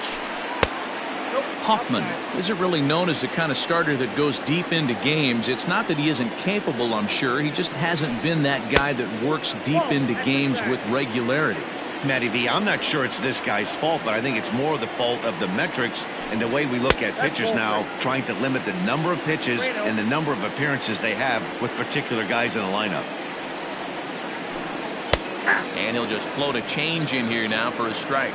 Hoffman isn't really known as the kind of starter that goes deep into games. It's not that he isn't capable, I'm sure. He just hasn't been that guy that works deep into games with regularity. Matty V, I'm not sure it's this guy's fault, but I think it's more the fault of the metrics and the way we look at pitchers now, trying to limit the number of pitches and the number of appearances they have with particular guys in the lineup. And he'll just float a change in here now for a strike.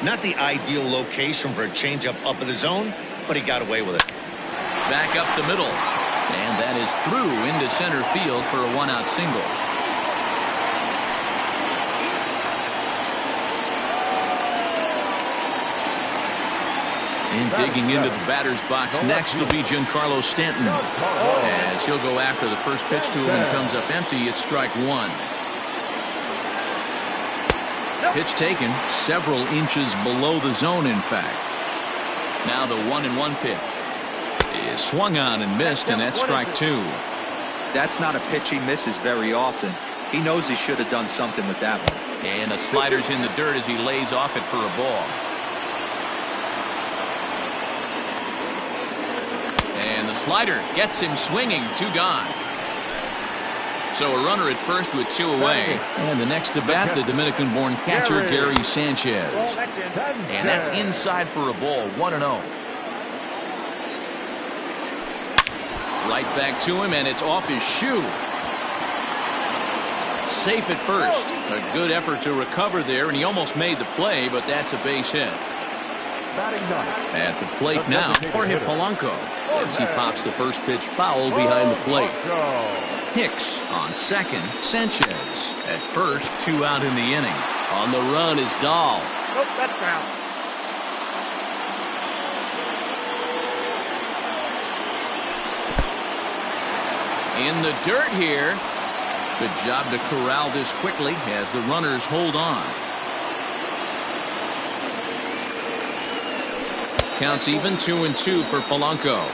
Not the ideal location for a changeup up in the zone, but he got away with it. Back up the middle. And that is through into center field for a 1-out single. And digging into the batter's box next will be Giancarlo Stanton. As he'll go after the first pitch to him and comes up empty. It's strike 1. Pitch taken several inches below the zone, in fact. Now the 1-1 pitch is swung on and missed, and that's strike 2. That's not a pitch he misses very often. He knows he should have done something with that one. And the slider's in the dirt as he lays off it for a ball. And the slider gets him swinging. 2 gone. So a runner at first with 2 away. And the next to bat, the Dominican-born catcher, Gary Sanchez. And that's inside for a ball. 1-0. Right back to him, and it's off his shoe. Safe at first. A good effort to recover there, and he almost made the play, but that's a base hit. At the plate now, Jorge Polanco, as he pops the first pitch foul behind the plate. Hicks on second. Sanchez at first. 2 out in the inning. On the run is Dahl. Nope, that's foul. In the dirt here. Good job to corral this quickly as the runners hold on. Counts even. 2-2 for Polanco.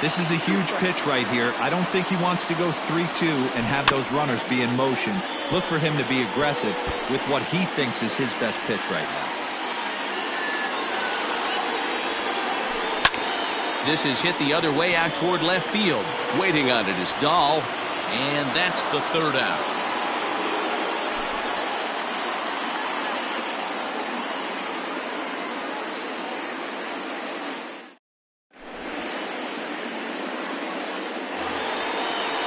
This is a huge pitch right here. I don't think he wants to go 3-2 and have those runners be in motion. Look for him to be aggressive with what he thinks is his best pitch right now. This is hit the other way out toward left field. Waiting on it is Dahl, and that's the third out.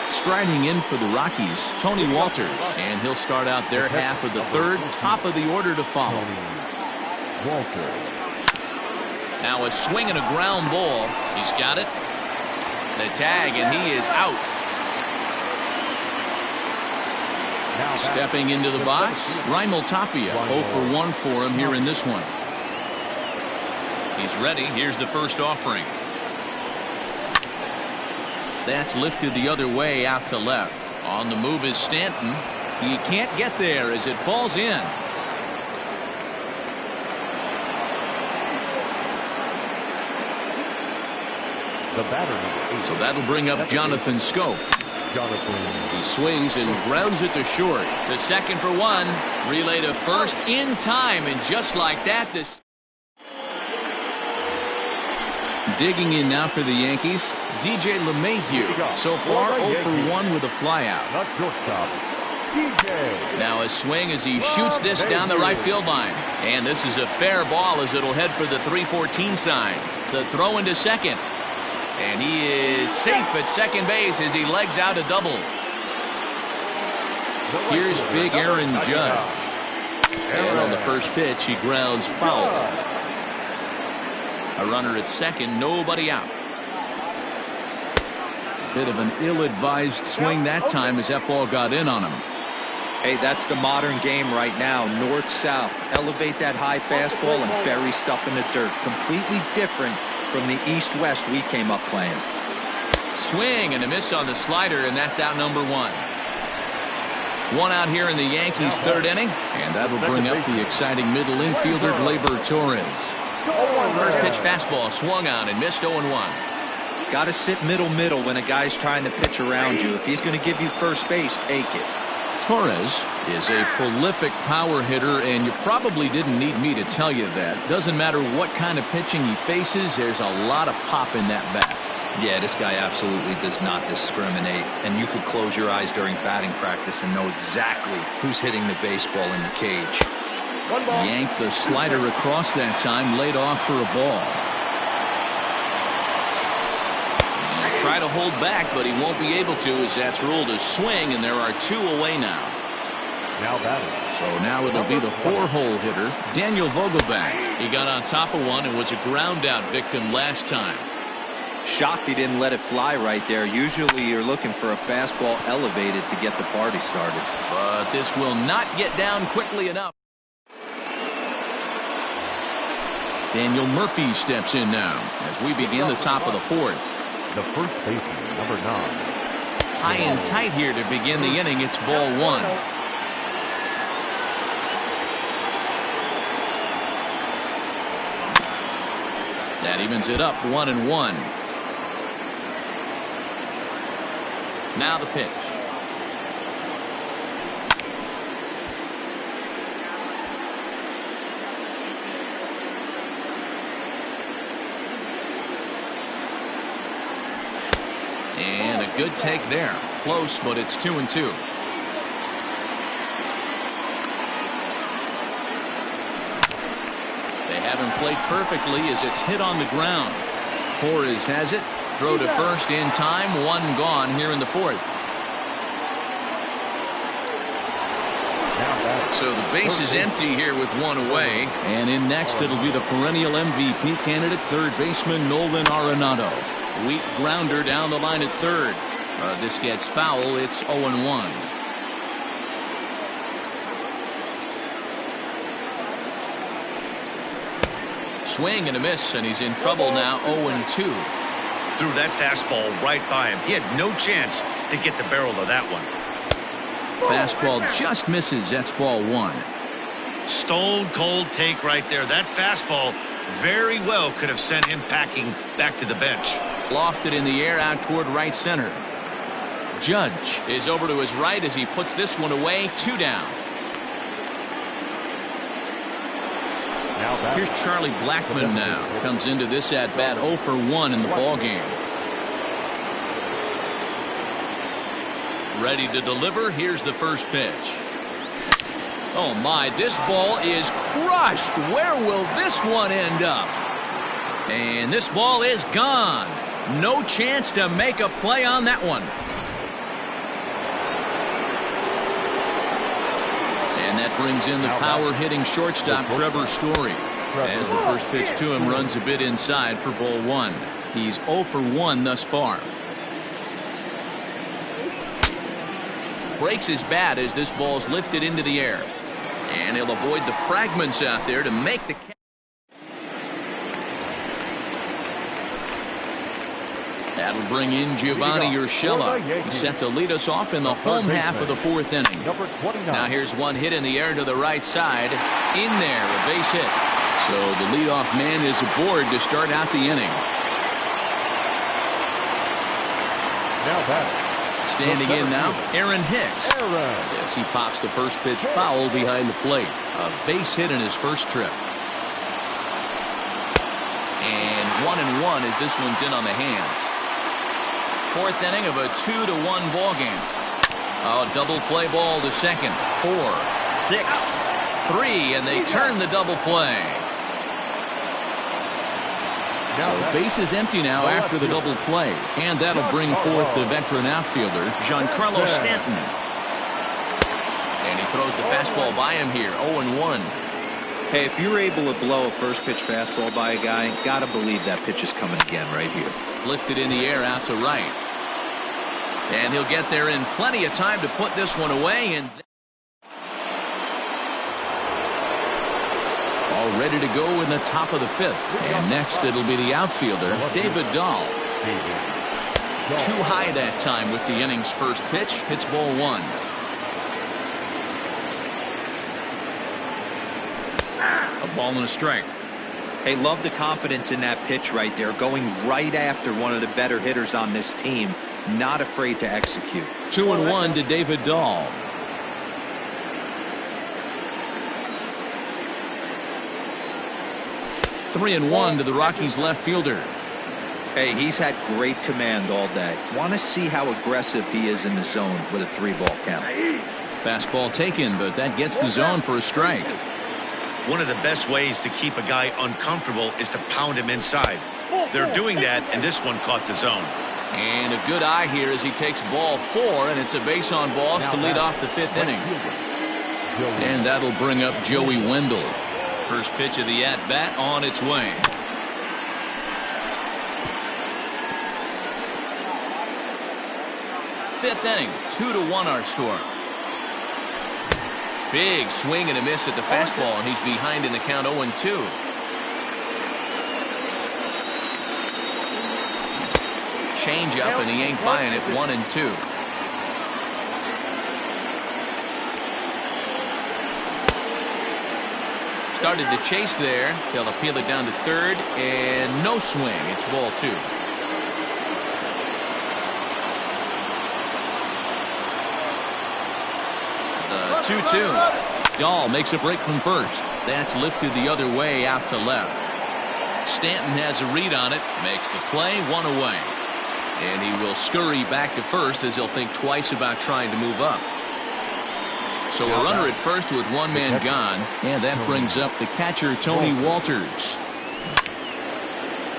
Striding in for the Rockies, Tony Walters, and he'll start out their half of the third, top of the order to follow. Walters. Now a swing and a ground ball. He's got it. The tag, and he is out. Stepping into the box, Raimel Tapia, 0 for 1 for him here in this one. He's ready. Here's the first offering. That's lifted the other way out to left. On the move is Stanton. He can't get there as it falls in. The batter. So that'll bring up Jonathan Schoop. He swings and grounds it to short. The second for one. Relay to first in time, and just like that, this. Digging in now for the Yankees, DJ LeMahieu. So far 0 for 1 with a flyout. Now a swing as he shoots this down the right field line. And this is a fair ball as it'll head for the 314 sign. The throw into second. And he is safe at second base as he legs out a double. Here's big Aaron Judge. And on the first pitch, he grounds foul. A runner at second, nobody out. Bit of an ill-advised swing that time as that ball got in on him. Hey, that's the modern game right now. North-south. Elevate that high fastball and bury stuff in the dirt. Completely different from the east-west we came up playing. Swing and a miss on the slider, and that's out number 1. One out here in the Yankees' third inning, and that'll bring up the exciting middle infielder, Gleyber Torres. First pitch fastball swung on and missed 0-1. Got to sit middle when a guy's trying to pitch around you. If he's going to give you first base, take it. Torres is a prolific power hitter, and you probably didn't need me to tell you that. Doesn't matter what kind of pitching he faces, there's a lot of pop in that bat. Yeah, this guy absolutely does not discriminate, and you could close your eyes during batting practice and know exactly who's hitting the baseball in the cage. Yanked the slider across that time, laid off for a ball. He'll try to hold back, but he won't be able to as that's ruled a swing, and there are 2 away now. Now batting. So now it'll be the 4-hole hitter, Daniel Vogelbach. He got on top of one and was a ground-out victim last time. Shocked he didn't let it fly right there. Usually you're looking for a fastball elevated to get the party started. But this will not get down quickly enough. Daniel Murphy steps in now as we begin the top of the 4th. The first baseman, number 9. High and tight here to begin the inning. It's ball 1. That evens it up 1-1. Now the pitch. And a good take there. Close, but it's 2-2. They haven't played perfectly as it's hit on the ground. Torres has it. Throw to first in time. 1 gone here in the 4th. So the base is empty here with 1 away. And in next it'll be the perennial MVP candidate, third baseman Nolan Arenado. Weak grounder down the line at third. This gets foul. It's 0-1. Swing and a miss, and he's in trouble now. 0-2. Threw that fastball right by him. He had no chance to get the barrel of that one. Fastball just misses. That's ball 1. Stone cold take right there. That fastball very well could have sent him packing back to the bench. Lofted in the air out toward right center. Judge is over to his right as he puts this one away. 2 down. Now batting. Here's Charlie Blackmon now. Comes into this at-bat 0 for 1 in the ballgame. Ready to deliver. Here's the first pitch. Oh my, this ball is crushed. Where will this one end up? And this ball is gone. No chance to make a play on that one. And that brings in the power-hitting shortstop Trevor Story. As the first pitch to him runs a bit inside for ball 1. He's 0 for 1 thus far. Breaks his bat as this ball's lifted into the air. And he'll avoid the fragments out there to make the catch. That'll bring in Giovanni Urshela. He's set to lead us off in the home half of the 4th inning. Now here's one hit in the air to the right side. In there, a base hit. So the leadoff man is aboard to start out the inning. Now batting. Standing in now, Aaron Hicks. Yes, he pops the first pitch foul behind the plate. A base hit in his first trip. And 1-1 as this one's in on the hands. 4th inning of a 2-1 ball game. Oh, double play ball to second. 4, 6, 3, and they turn the double play. So base is empty now after the double play, and that'll bring forth the veteran outfielder Giancarlo Stanton. And he throws the fastball by him here. 0-1. Hey, if you're able to blow a first pitch fastball by a guy, gotta believe that pitch is coming again right here. Lifted in the air out to right. And he'll get there in plenty of time to put this one away. And all ready to go in the top of the 5th. And next it'll be the outfielder, David Dahl. Too high that time with the inning's first pitch. Hits ball 1. A ball and a strike. Hey, love the confidence in that pitch right there, going right after one of the better hitters on this team, not afraid to execute. 2-1 to David Dahl. Three and 1 to the Rockies left fielder. Hey, he's had great command all day. Want to see how aggressive he is in the zone with a 3-ball count. Fastball taken, but that gets the zone for a strike. One of the best ways to keep a guy uncomfortable is to pound him inside. They're doing that, and this one caught the zone. And a good eye here as he takes ball 4, and it's a base on balls to lead off the 5th inning. And that'll bring up Joey Wendell. First pitch of the at-bat on its way. Fifth inning, 2-1 our score. Big swing and a miss at the fastball, and he's behind in the count 0-2. Change up, and he ain't buying it. 1-2. Started to chase there. They'll appeal it down to third, and no swing. It's ball 2. The 2-2. Dahl makes a break from first. That's lifted the other way out to left. Stanton has a read on it, makes the play, 1 away. And he will scurry back to first as he'll think twice about trying to move up. So a runner at first with 1 man gone, and that brings up the catcher Tony Walters.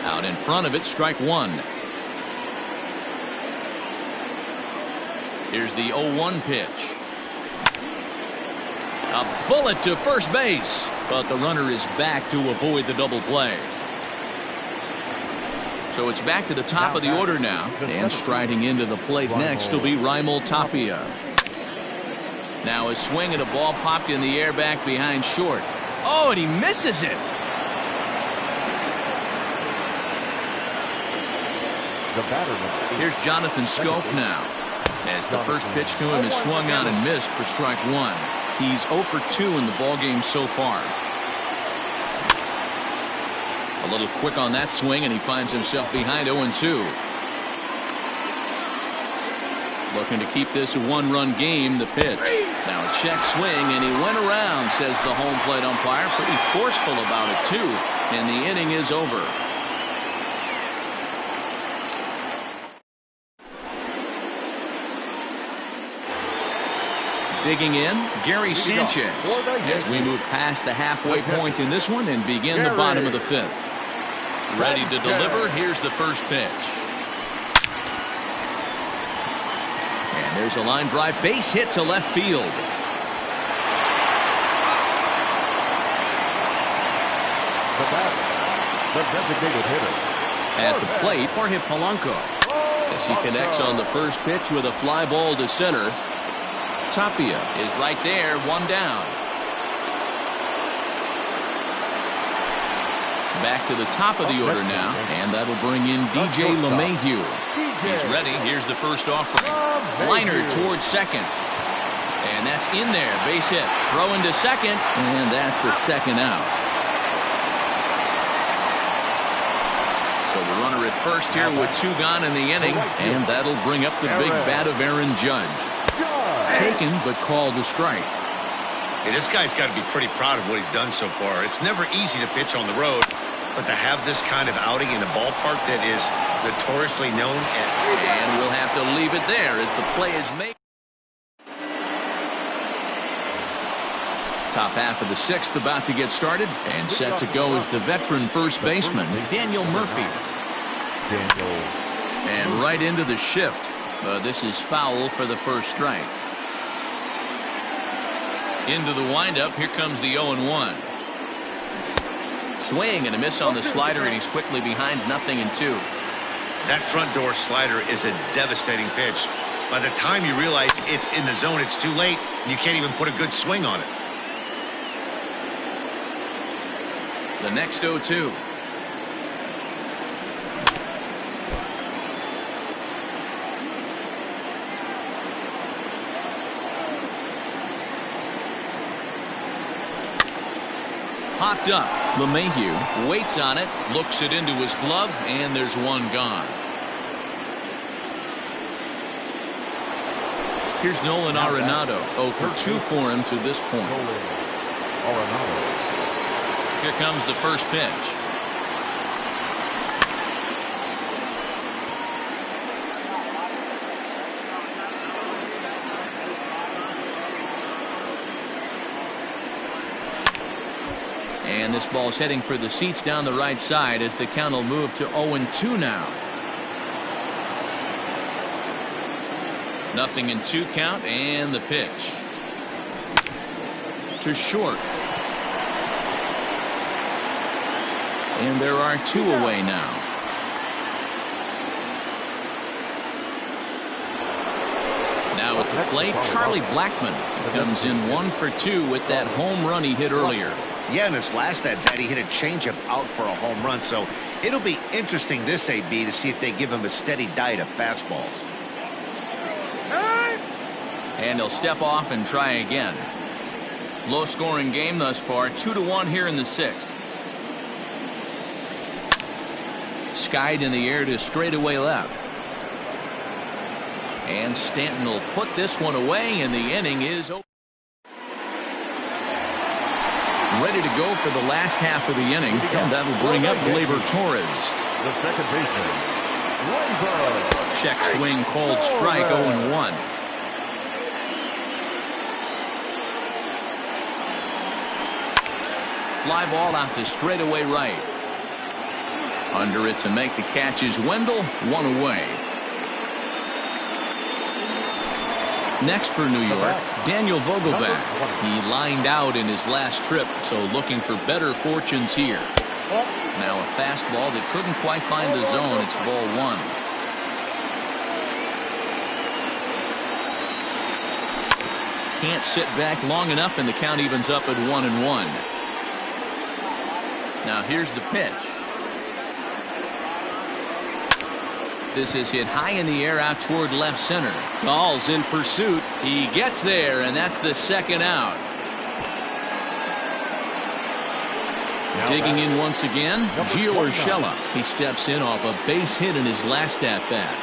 Out in front of it, strike 1. Here's the 0-1 pitch. A bullet to first base, but the runner is back to avoid the double play. So it's back to the top of the order now, and striding into the plate next will be Raimel Tapia. Now a swing and a ball popped in the air back behind short. Oh, and he misses it. The batter. Here's Jonathan Scope now, as the first pitch to him is swung on and missed for strike 1. He's 0 for 2 in the ballgame so far. A little quick on that swing, and he finds himself behind 0-2. Looking to keep this a one-run game. The pitch. Now a check swing, and he went around, says the home plate umpire. Pretty forceful about it, too. And the inning is over. Digging in, Gary Sanchez, as we move past the halfway point in this one and begin the bottom of the fifth. Ready to deliver. Here's the first pitch. And there's a line drive, base hit to left field. The designated hitter. At the plate, Jorge Polanco, as he connects on the first pitch with a fly ball to center. Tapia is right there, one down. Back to the top of the order now, and that'll bring in DJ LeMahieu. He's ready. Here's the first offering. Liner towards second. And that's in there. Base hit. Throw into second, and that's the second out. So the runner at first here with two gone in the inning, and that'll bring up the big bat of Aaron Judge. Taken, but called a strike. Hey, this guy's got to be pretty proud of what he's done so far. It's never easy to pitch on the road, but to have this kind of outing in a ballpark that is notoriously known as... And we'll have to leave it there as the play is made. Top half of the sixth about to get started, and set to go is the veteran first baseman, Daniel Murphy. And right into the shift. This is foul for the first strike. Into the windup. Here comes the 0-1. Swing and a miss on the slider, and he's quickly behind 0-2. That front door slider is a devastating pitch. By the time you realize it's in the zone, it's too late. You can't even put a good swing on it. The next 0-2. Popped up. LeMahieu waits on it, looks it into his glove, and there's one gone. Here's Nolan Arenado. 0 for 2 for him to this point. Here comes the first pitch. And this ball's heading for the seats down the right side as the count will move to 0-2 now. 0-2 count, and the pitch. To short. And there are 2 away now. Now at the plate, Charlie Blackmon comes in 1 for 2 with that home run he hit earlier. Yeah, in his last at-bat, he hit a changeup out for a home run, so it'll be interesting this AB to see if they give him a steady diet of fastballs. And he'll step off and try again. Low-scoring game thus far, 2-1 here in the 6th. Skied in the air to straightaway left. And Stanton will put this one away, and the inning is over. Ready to go for the last half of the inning, and that'll bring up Gleyber Torres. The second baseman, Gleyber. Check swing called strike, 0-1. Fly ball out to straightaway right. Under it to make the catch is Wendell, 1 away. Next for New York, Daniel Vogelbach. He lined out in his last trip, so looking for better fortunes here. Now a fastball that couldn't quite find the zone. It's ball 1. Can't sit back long enough, and the count evens up at 1-1. Now here's the pitch. This is hit high in the air out toward left center. Gall's in pursuit. He gets there, and that's the second out. Digging in once again, Gio Urshela. He steps in off a base hit in his last at-bat.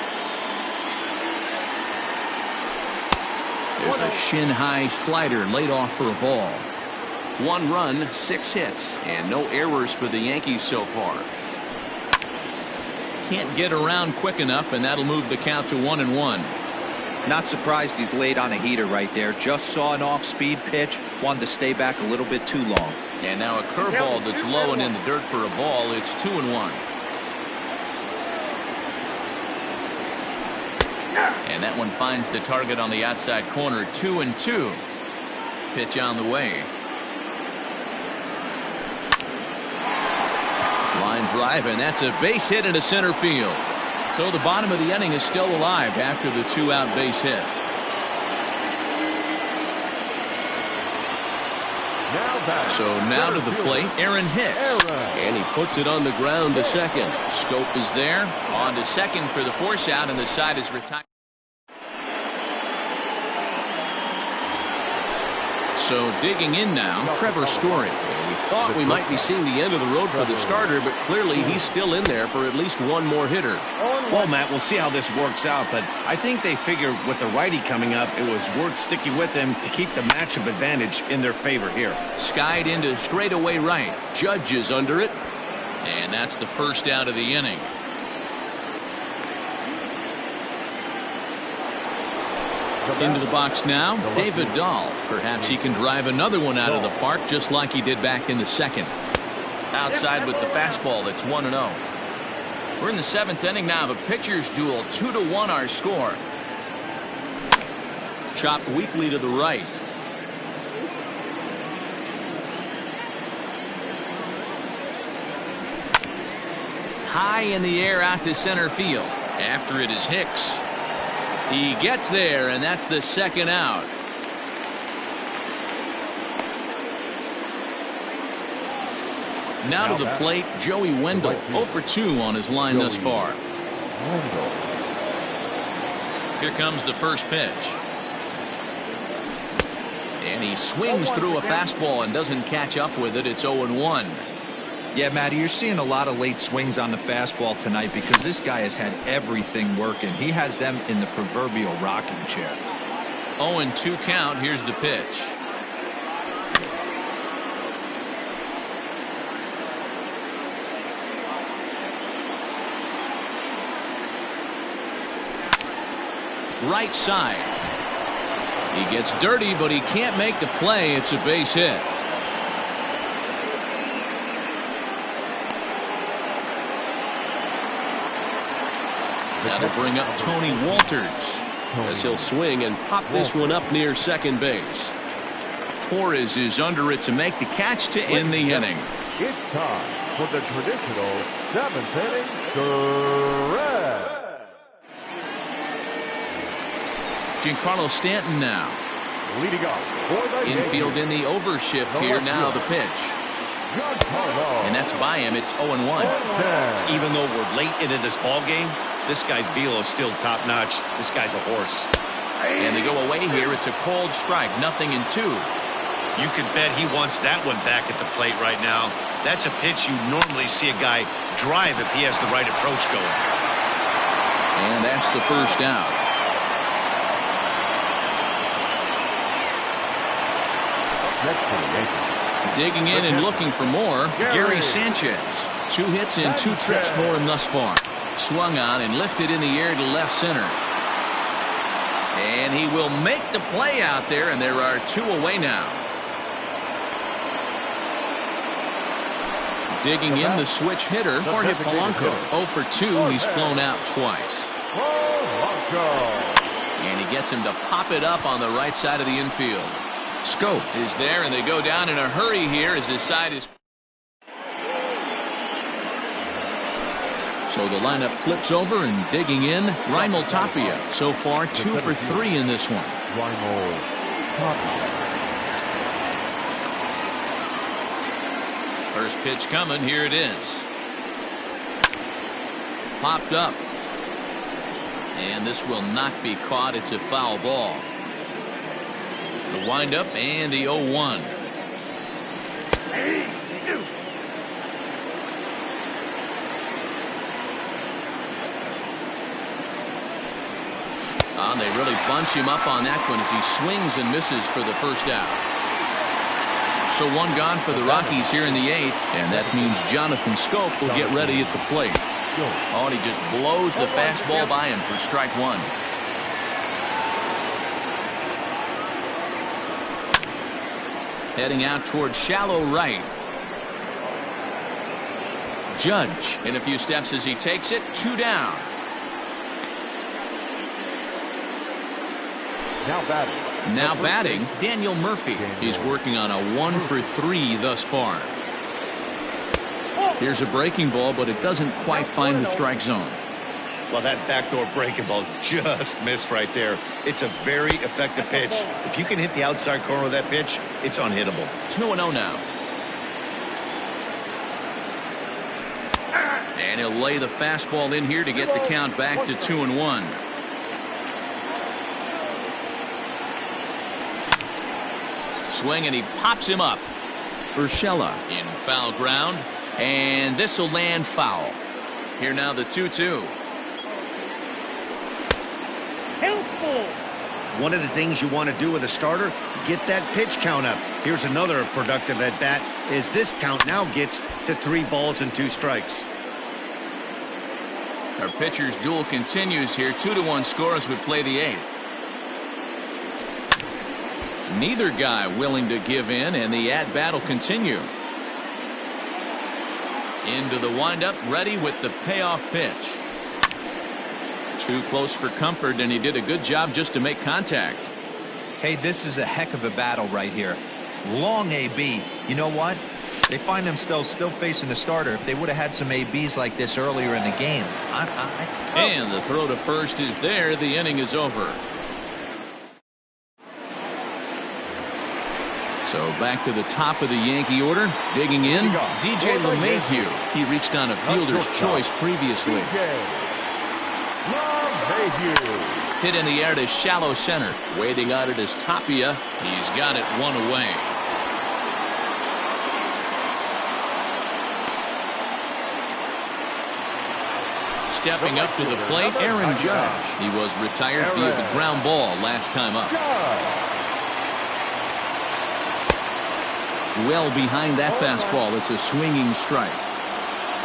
There's a shin-high slider laid off for a ball. 1 run, 6 hits, and no errors for the Yankees so far. Can't get around quick enough, and that'll move the count to 1-1. Not surprised he's laid on a heater right there. Just saw an off-speed pitch, wanted to stay back a little bit too long. And now a curveball that's low and in the dirt for a ball. It's 2-1. And that one finds the target on the outside corner. 2-2. Pitch on the way. Line drive, and that's a base hit into center field. So the bottom of the inning is still alive after the 2-out base hit. So now to the plate, Aaron Hicks. And he puts it on the ground to second. Scope is there. On to second for the force out, and the side is retired. So digging in now, Trevor Story. We thought we might be seeing the end of the road for the starter, but clearly he's still in there for at least one more hitter. Well, Matt, we'll see how this works out, but I think they figure with the righty coming up, it was worth sticking with him to keep the matchup advantage in their favor here. Skied into straightaway right. Judge is under it, and that's the first out of the inning. Into the box now, David Dahl. Perhaps he can drive another one out of the park just like he did back in the second. Outside with the fastball, that's 1-0. We're in the 7th inning now of a pitcher's duel. 2-1 our score. Chopped weakly to the right. High in the air out to center field. After it is Hicks. He gets there, and that's the second out. Now to the plate, Joey Wendell. 0 for 2 on his line thus far. Here comes the first pitch. And he swings through a fastball and doesn't catch up with it. It's 0-1. Yeah, Matty, you're seeing a lot of late swings on the fastball tonight because this guy has had everything working. He has them in the proverbial rocking chair. 0-2 count. Here's the pitch. Right side. He gets dirty, but he can't make the play. It's a base hit. That'll bring up Tony Walters as he'll swing and pop this one up near second base. Torres is under it to make the catch to end the inning. It's time for the traditional 7th inning stretch. Giancarlo Stanton now. Leading off for the Infield in the overshift here. Now the pitch. And that's by him. It's 0-1. Even though we're late into this ball game, this guy's velo is still top-notch. This guy's a horse. And they go away here. It's a cold strike. 0-2. You could bet he wants that one back at the plate right now. That's a pitch you normally see a guy drive if he has the right approach going. And that's the first out. Digging in and looking for more, Gary Sanchez. 2 hits and 2 trips for him thus far. Swung on and lifted in the air to left center. And he will make the play out there, and there are 2 away now. Digging in the switch hitter, Jorge Polanco. 0 for 2. He's flown out twice. And he gets him to pop it up on the right side of the infield. Scope is there, and they go down in a hurry here as his side is. So the lineup flips over, and digging in, Raimel Tapia. So far 2 for 3 in this one. First pitch coming. Here it is. Popped up. And this will not be caught. It's a foul ball. The windup and the 0-1. On and they really bunch him up on that one as he swings and misses for the first out. So one gone for the Rockies here in the 8th, and that means Jonathan Scope will get ready at the plate. Oh, and he just blows the fastball by him for strike one. Heading out towards shallow right. Judge in a few steps as he takes it. 2 down. Now batting, Daniel Murphy. He's working on a 1 for 3 thus far. Here's a breaking ball, but it doesn't quite find the strike zone. Well, that backdoor breaking ball just missed right there. It's a very effective pitch. If you can hit the outside corner of that pitch, it's unhittable. 2-0 now. And he'll lay the fastball in here to get the count back to 2-1. Swing, and he pops him up. Urshela in foul ground, and this will land foul. Here now the 2-2. One of the things you want to do with a starter, get that pitch count up. Here's another productive at bat, is this count now gets to 3 balls and 2 strikes. Our pitcher's duel continues here. 2-1 score as we play the 8th. Neither guy willing to give in, and the at-bat will continue. Into the windup, ready with the payoff pitch. Too close for comfort, and he did a good job just to make contact. Hey, this is a heck of a battle right here. Long AB. You know what? They find themselves still facing the starter. If they would have had some ABs like this earlier in the game. And the throw to first is there. The inning is over. So back to the top of the Yankee order. Digging in, DJ LeMahieu. He reached on a fielder's choice previously. Hit in the air to shallow center. Waiting on it is Tapia. He's got it 1 away. Stepping up to the plate, Aaron Judge. He was retired via the ground ball last time up. Well behind that fastball. It's a swinging strike.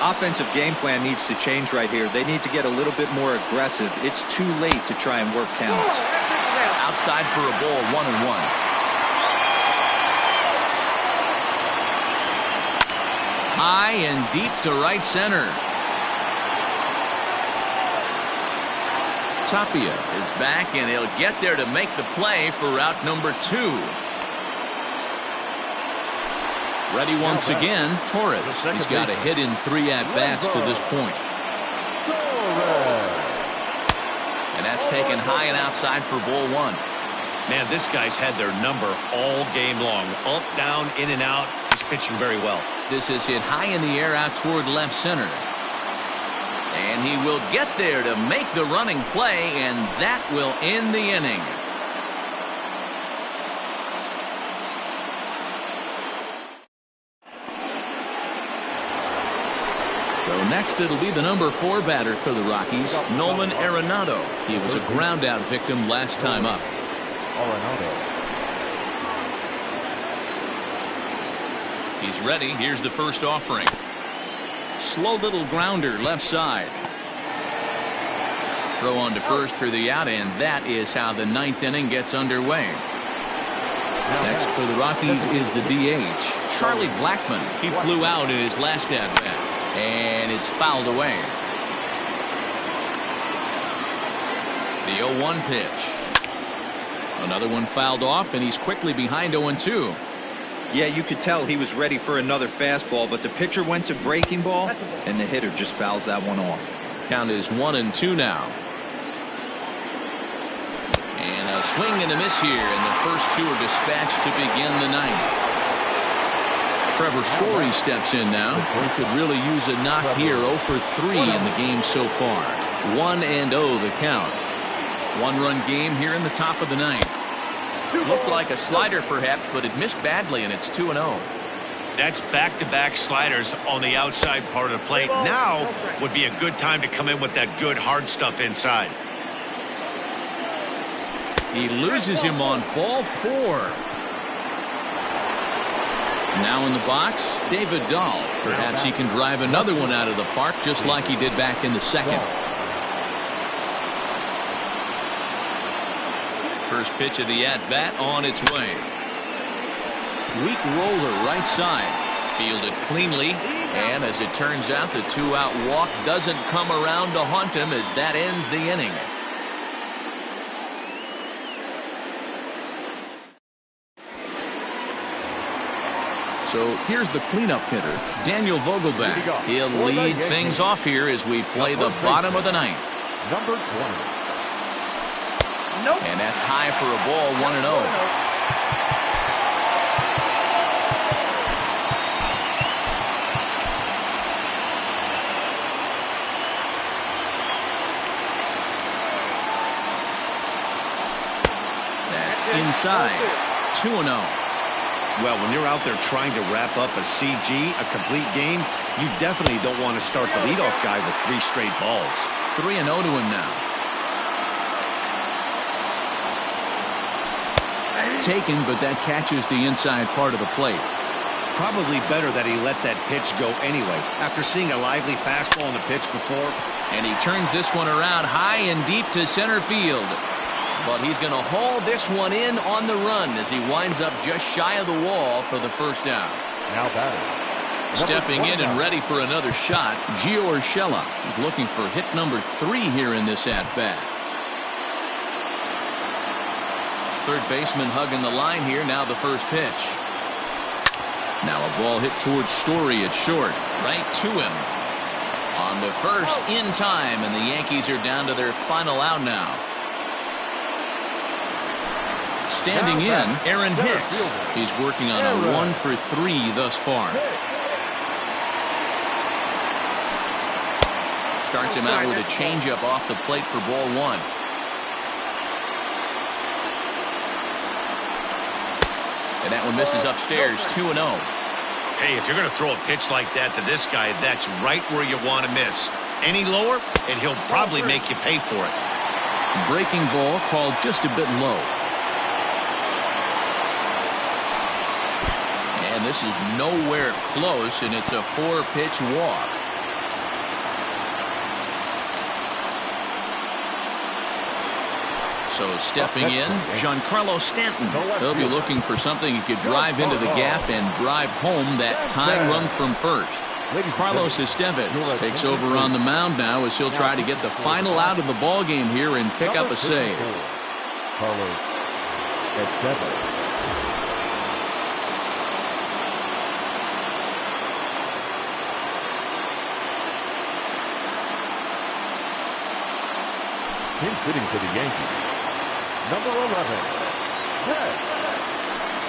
Offensive game plan needs to change right here. They need to get a little bit more aggressive. It's too late to try and work counts. Outside for a ball, 1-1. High and deep to right center. Tapia is back, and he'll get there to make the play for route number 2. Ready once again, Torres. He's got a hit in 3 at-bats to this point. And that's taken high and outside for ball 1. Man, this guy's had their number all game long. Up, down, in and out. He's pitching very well. This is hit high in the air out toward left center. And he will get there to make the running play, and that will end the inning. So next it'll be the number 4 batter for the Rockies, Nolan Arenado. He was a ground out victim last time up. He's ready. Here's the first offering. Slow little grounder left side. Throw on to first for the out, and that is how the 9th inning gets underway. Next for the Rockies is the DH, Charlie Blackmon. He flew out in his last at bat. And it's fouled away. The 0-1 pitch. Another one fouled off, and he's quickly behind 0-2. Yeah, you could tell he was ready for another fastball, but the pitcher went to breaking ball, and the hitter just fouls that one off. Count is 1-2 now. And a swing and a miss here, and the first 2 are dispatched to begin the 9th. Trevor Story steps in now. He could really use a knock here. 0 for 3 in the game so far. 1-0 the count. 1-run game here in the top of the 9th. Looked like a slider perhaps, but it missed badly, and it's 2-0. That's back-to-back sliders on the outside part of the plate. Now would be a good time to come in with that good hard stuff inside. He loses him on ball 4. Now in the box, David Dahl. Perhaps he can drive another one out of the park just like he did back in the second. First pitch of the at-bat on its way. Weak roller right side. Fielded cleanly. And as it turns out, the 2-out walk doesn't come around to haunt him as that ends the inning. So here's the cleanup hitter, Daniel Vogelbach. He'll lead things off here as we play the bottom of the ninth. Number 20. Nope. And that's high for a ball, 1-0. That's inside, 2-0. Well, when you're out there trying to wrap up a CG, a complete game, you definitely don't want to start the leadoff guy with 3 straight balls. 3-0 to him now. Taken, but that catches the inside part of the plate. Probably better that he let that pitch go anyway. After seeing a lively fastball on the pitch before. And he turns this one around high and deep to center field. But he's going to haul this one in on the run as he winds up just shy of the wall for the first out. Now batting. Stepping in and ready for another shot, Gio Urshela is looking for hit number 3 here in this at-bat. Third baseman hugging the line here. Now the first pitch. Now a ball hit towards Story at short. Right to him. On the first in time, and the Yankees are down to their final out now. Standing in, Aaron Hicks. He's working on a 1 for 3 thus far. Starts him out with a changeup off the plate for ball 1. And that one misses upstairs, 2-0. Hey, if you're going to throw a pitch like that to this guy, that's right where you want to miss. Any lower, and he'll probably make you pay for it. Breaking ball called just a bit low. And this is nowhere close, and it's a 4-pitch walk. So stepping in, Giancarlo Stanton. He'll be looking for something he could drive into the gap and drive home that tying run from first. Carlos Estevez takes over on the mound now as he'll try to get the final out of the ball game here and pick up a save. Carlos Estevez. Hitting for the Yankees. Number 11, Brett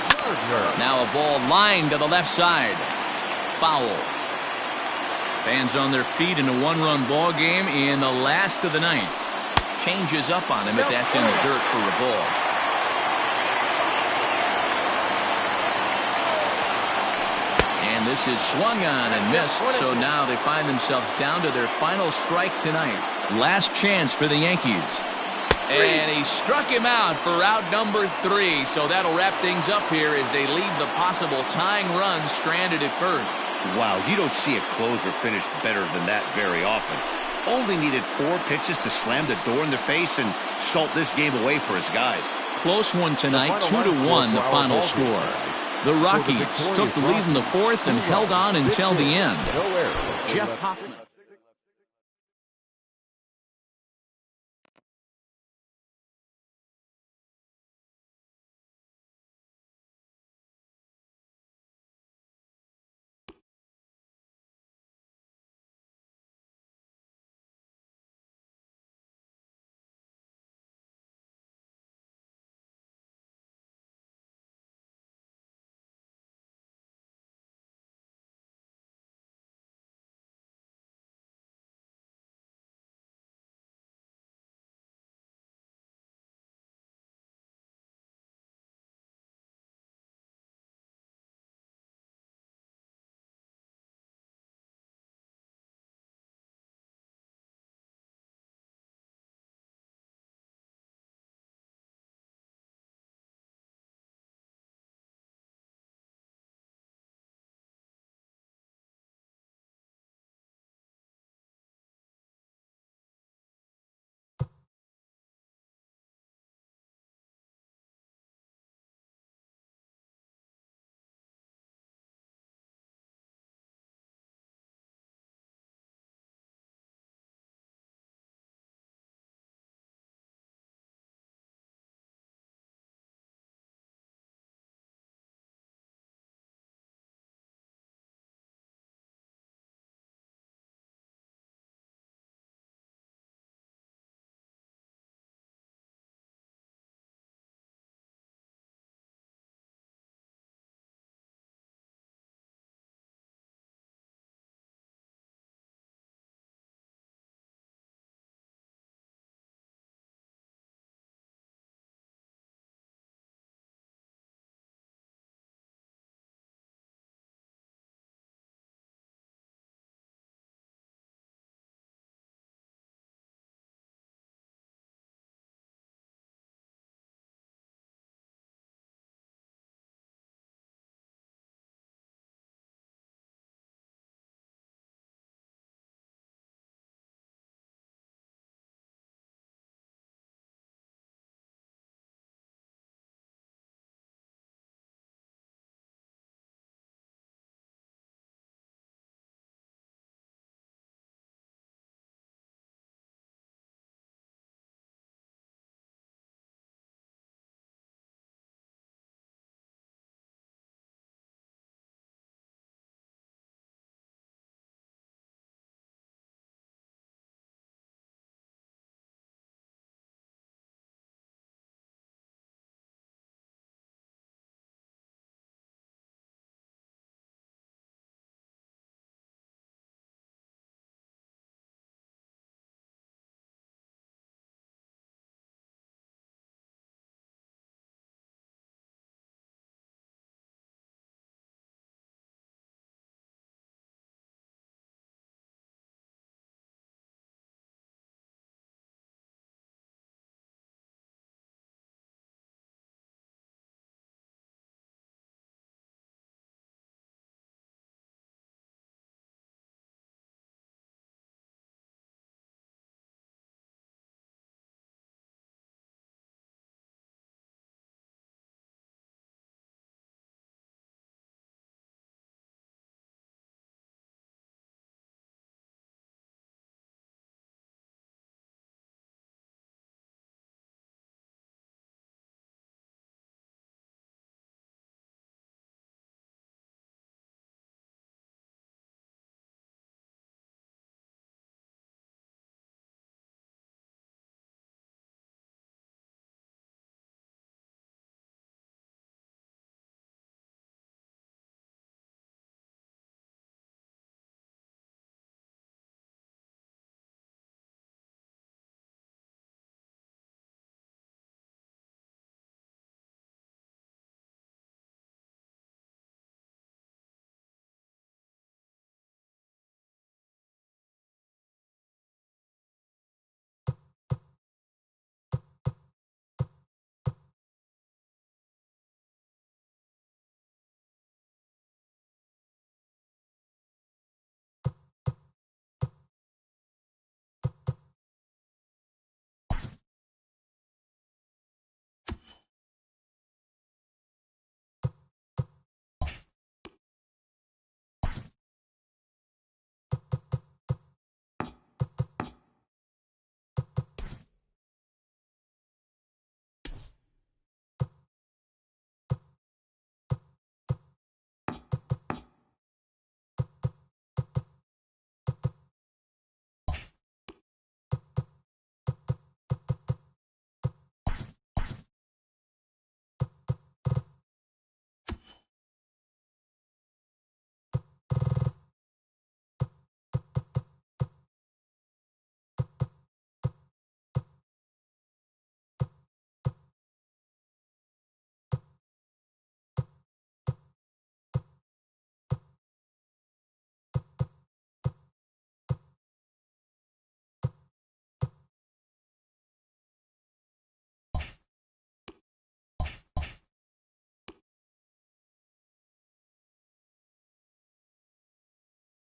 Gardner. Now a ball lined to the left side. Foul. Fans on their feet in a 1-run ball game in the last of the ninth. Changes up on him if that's in the dirt for a ball. And this is swung on and missed, so now they find themselves down to their final strike tonight. Last chance for the Yankees. And he struck him out for out number 3, so that'll wrap things up here as they leave the possible tying run stranded at first. Wow, you don't see a closer finish better than that very often. Only needed 4 pitches to slam the door in their face and salt this game away for his guys. Close one tonight, 2-1 the final score. The Rockies took the lead in the 4th and held on until the end. Jeff Hoffman.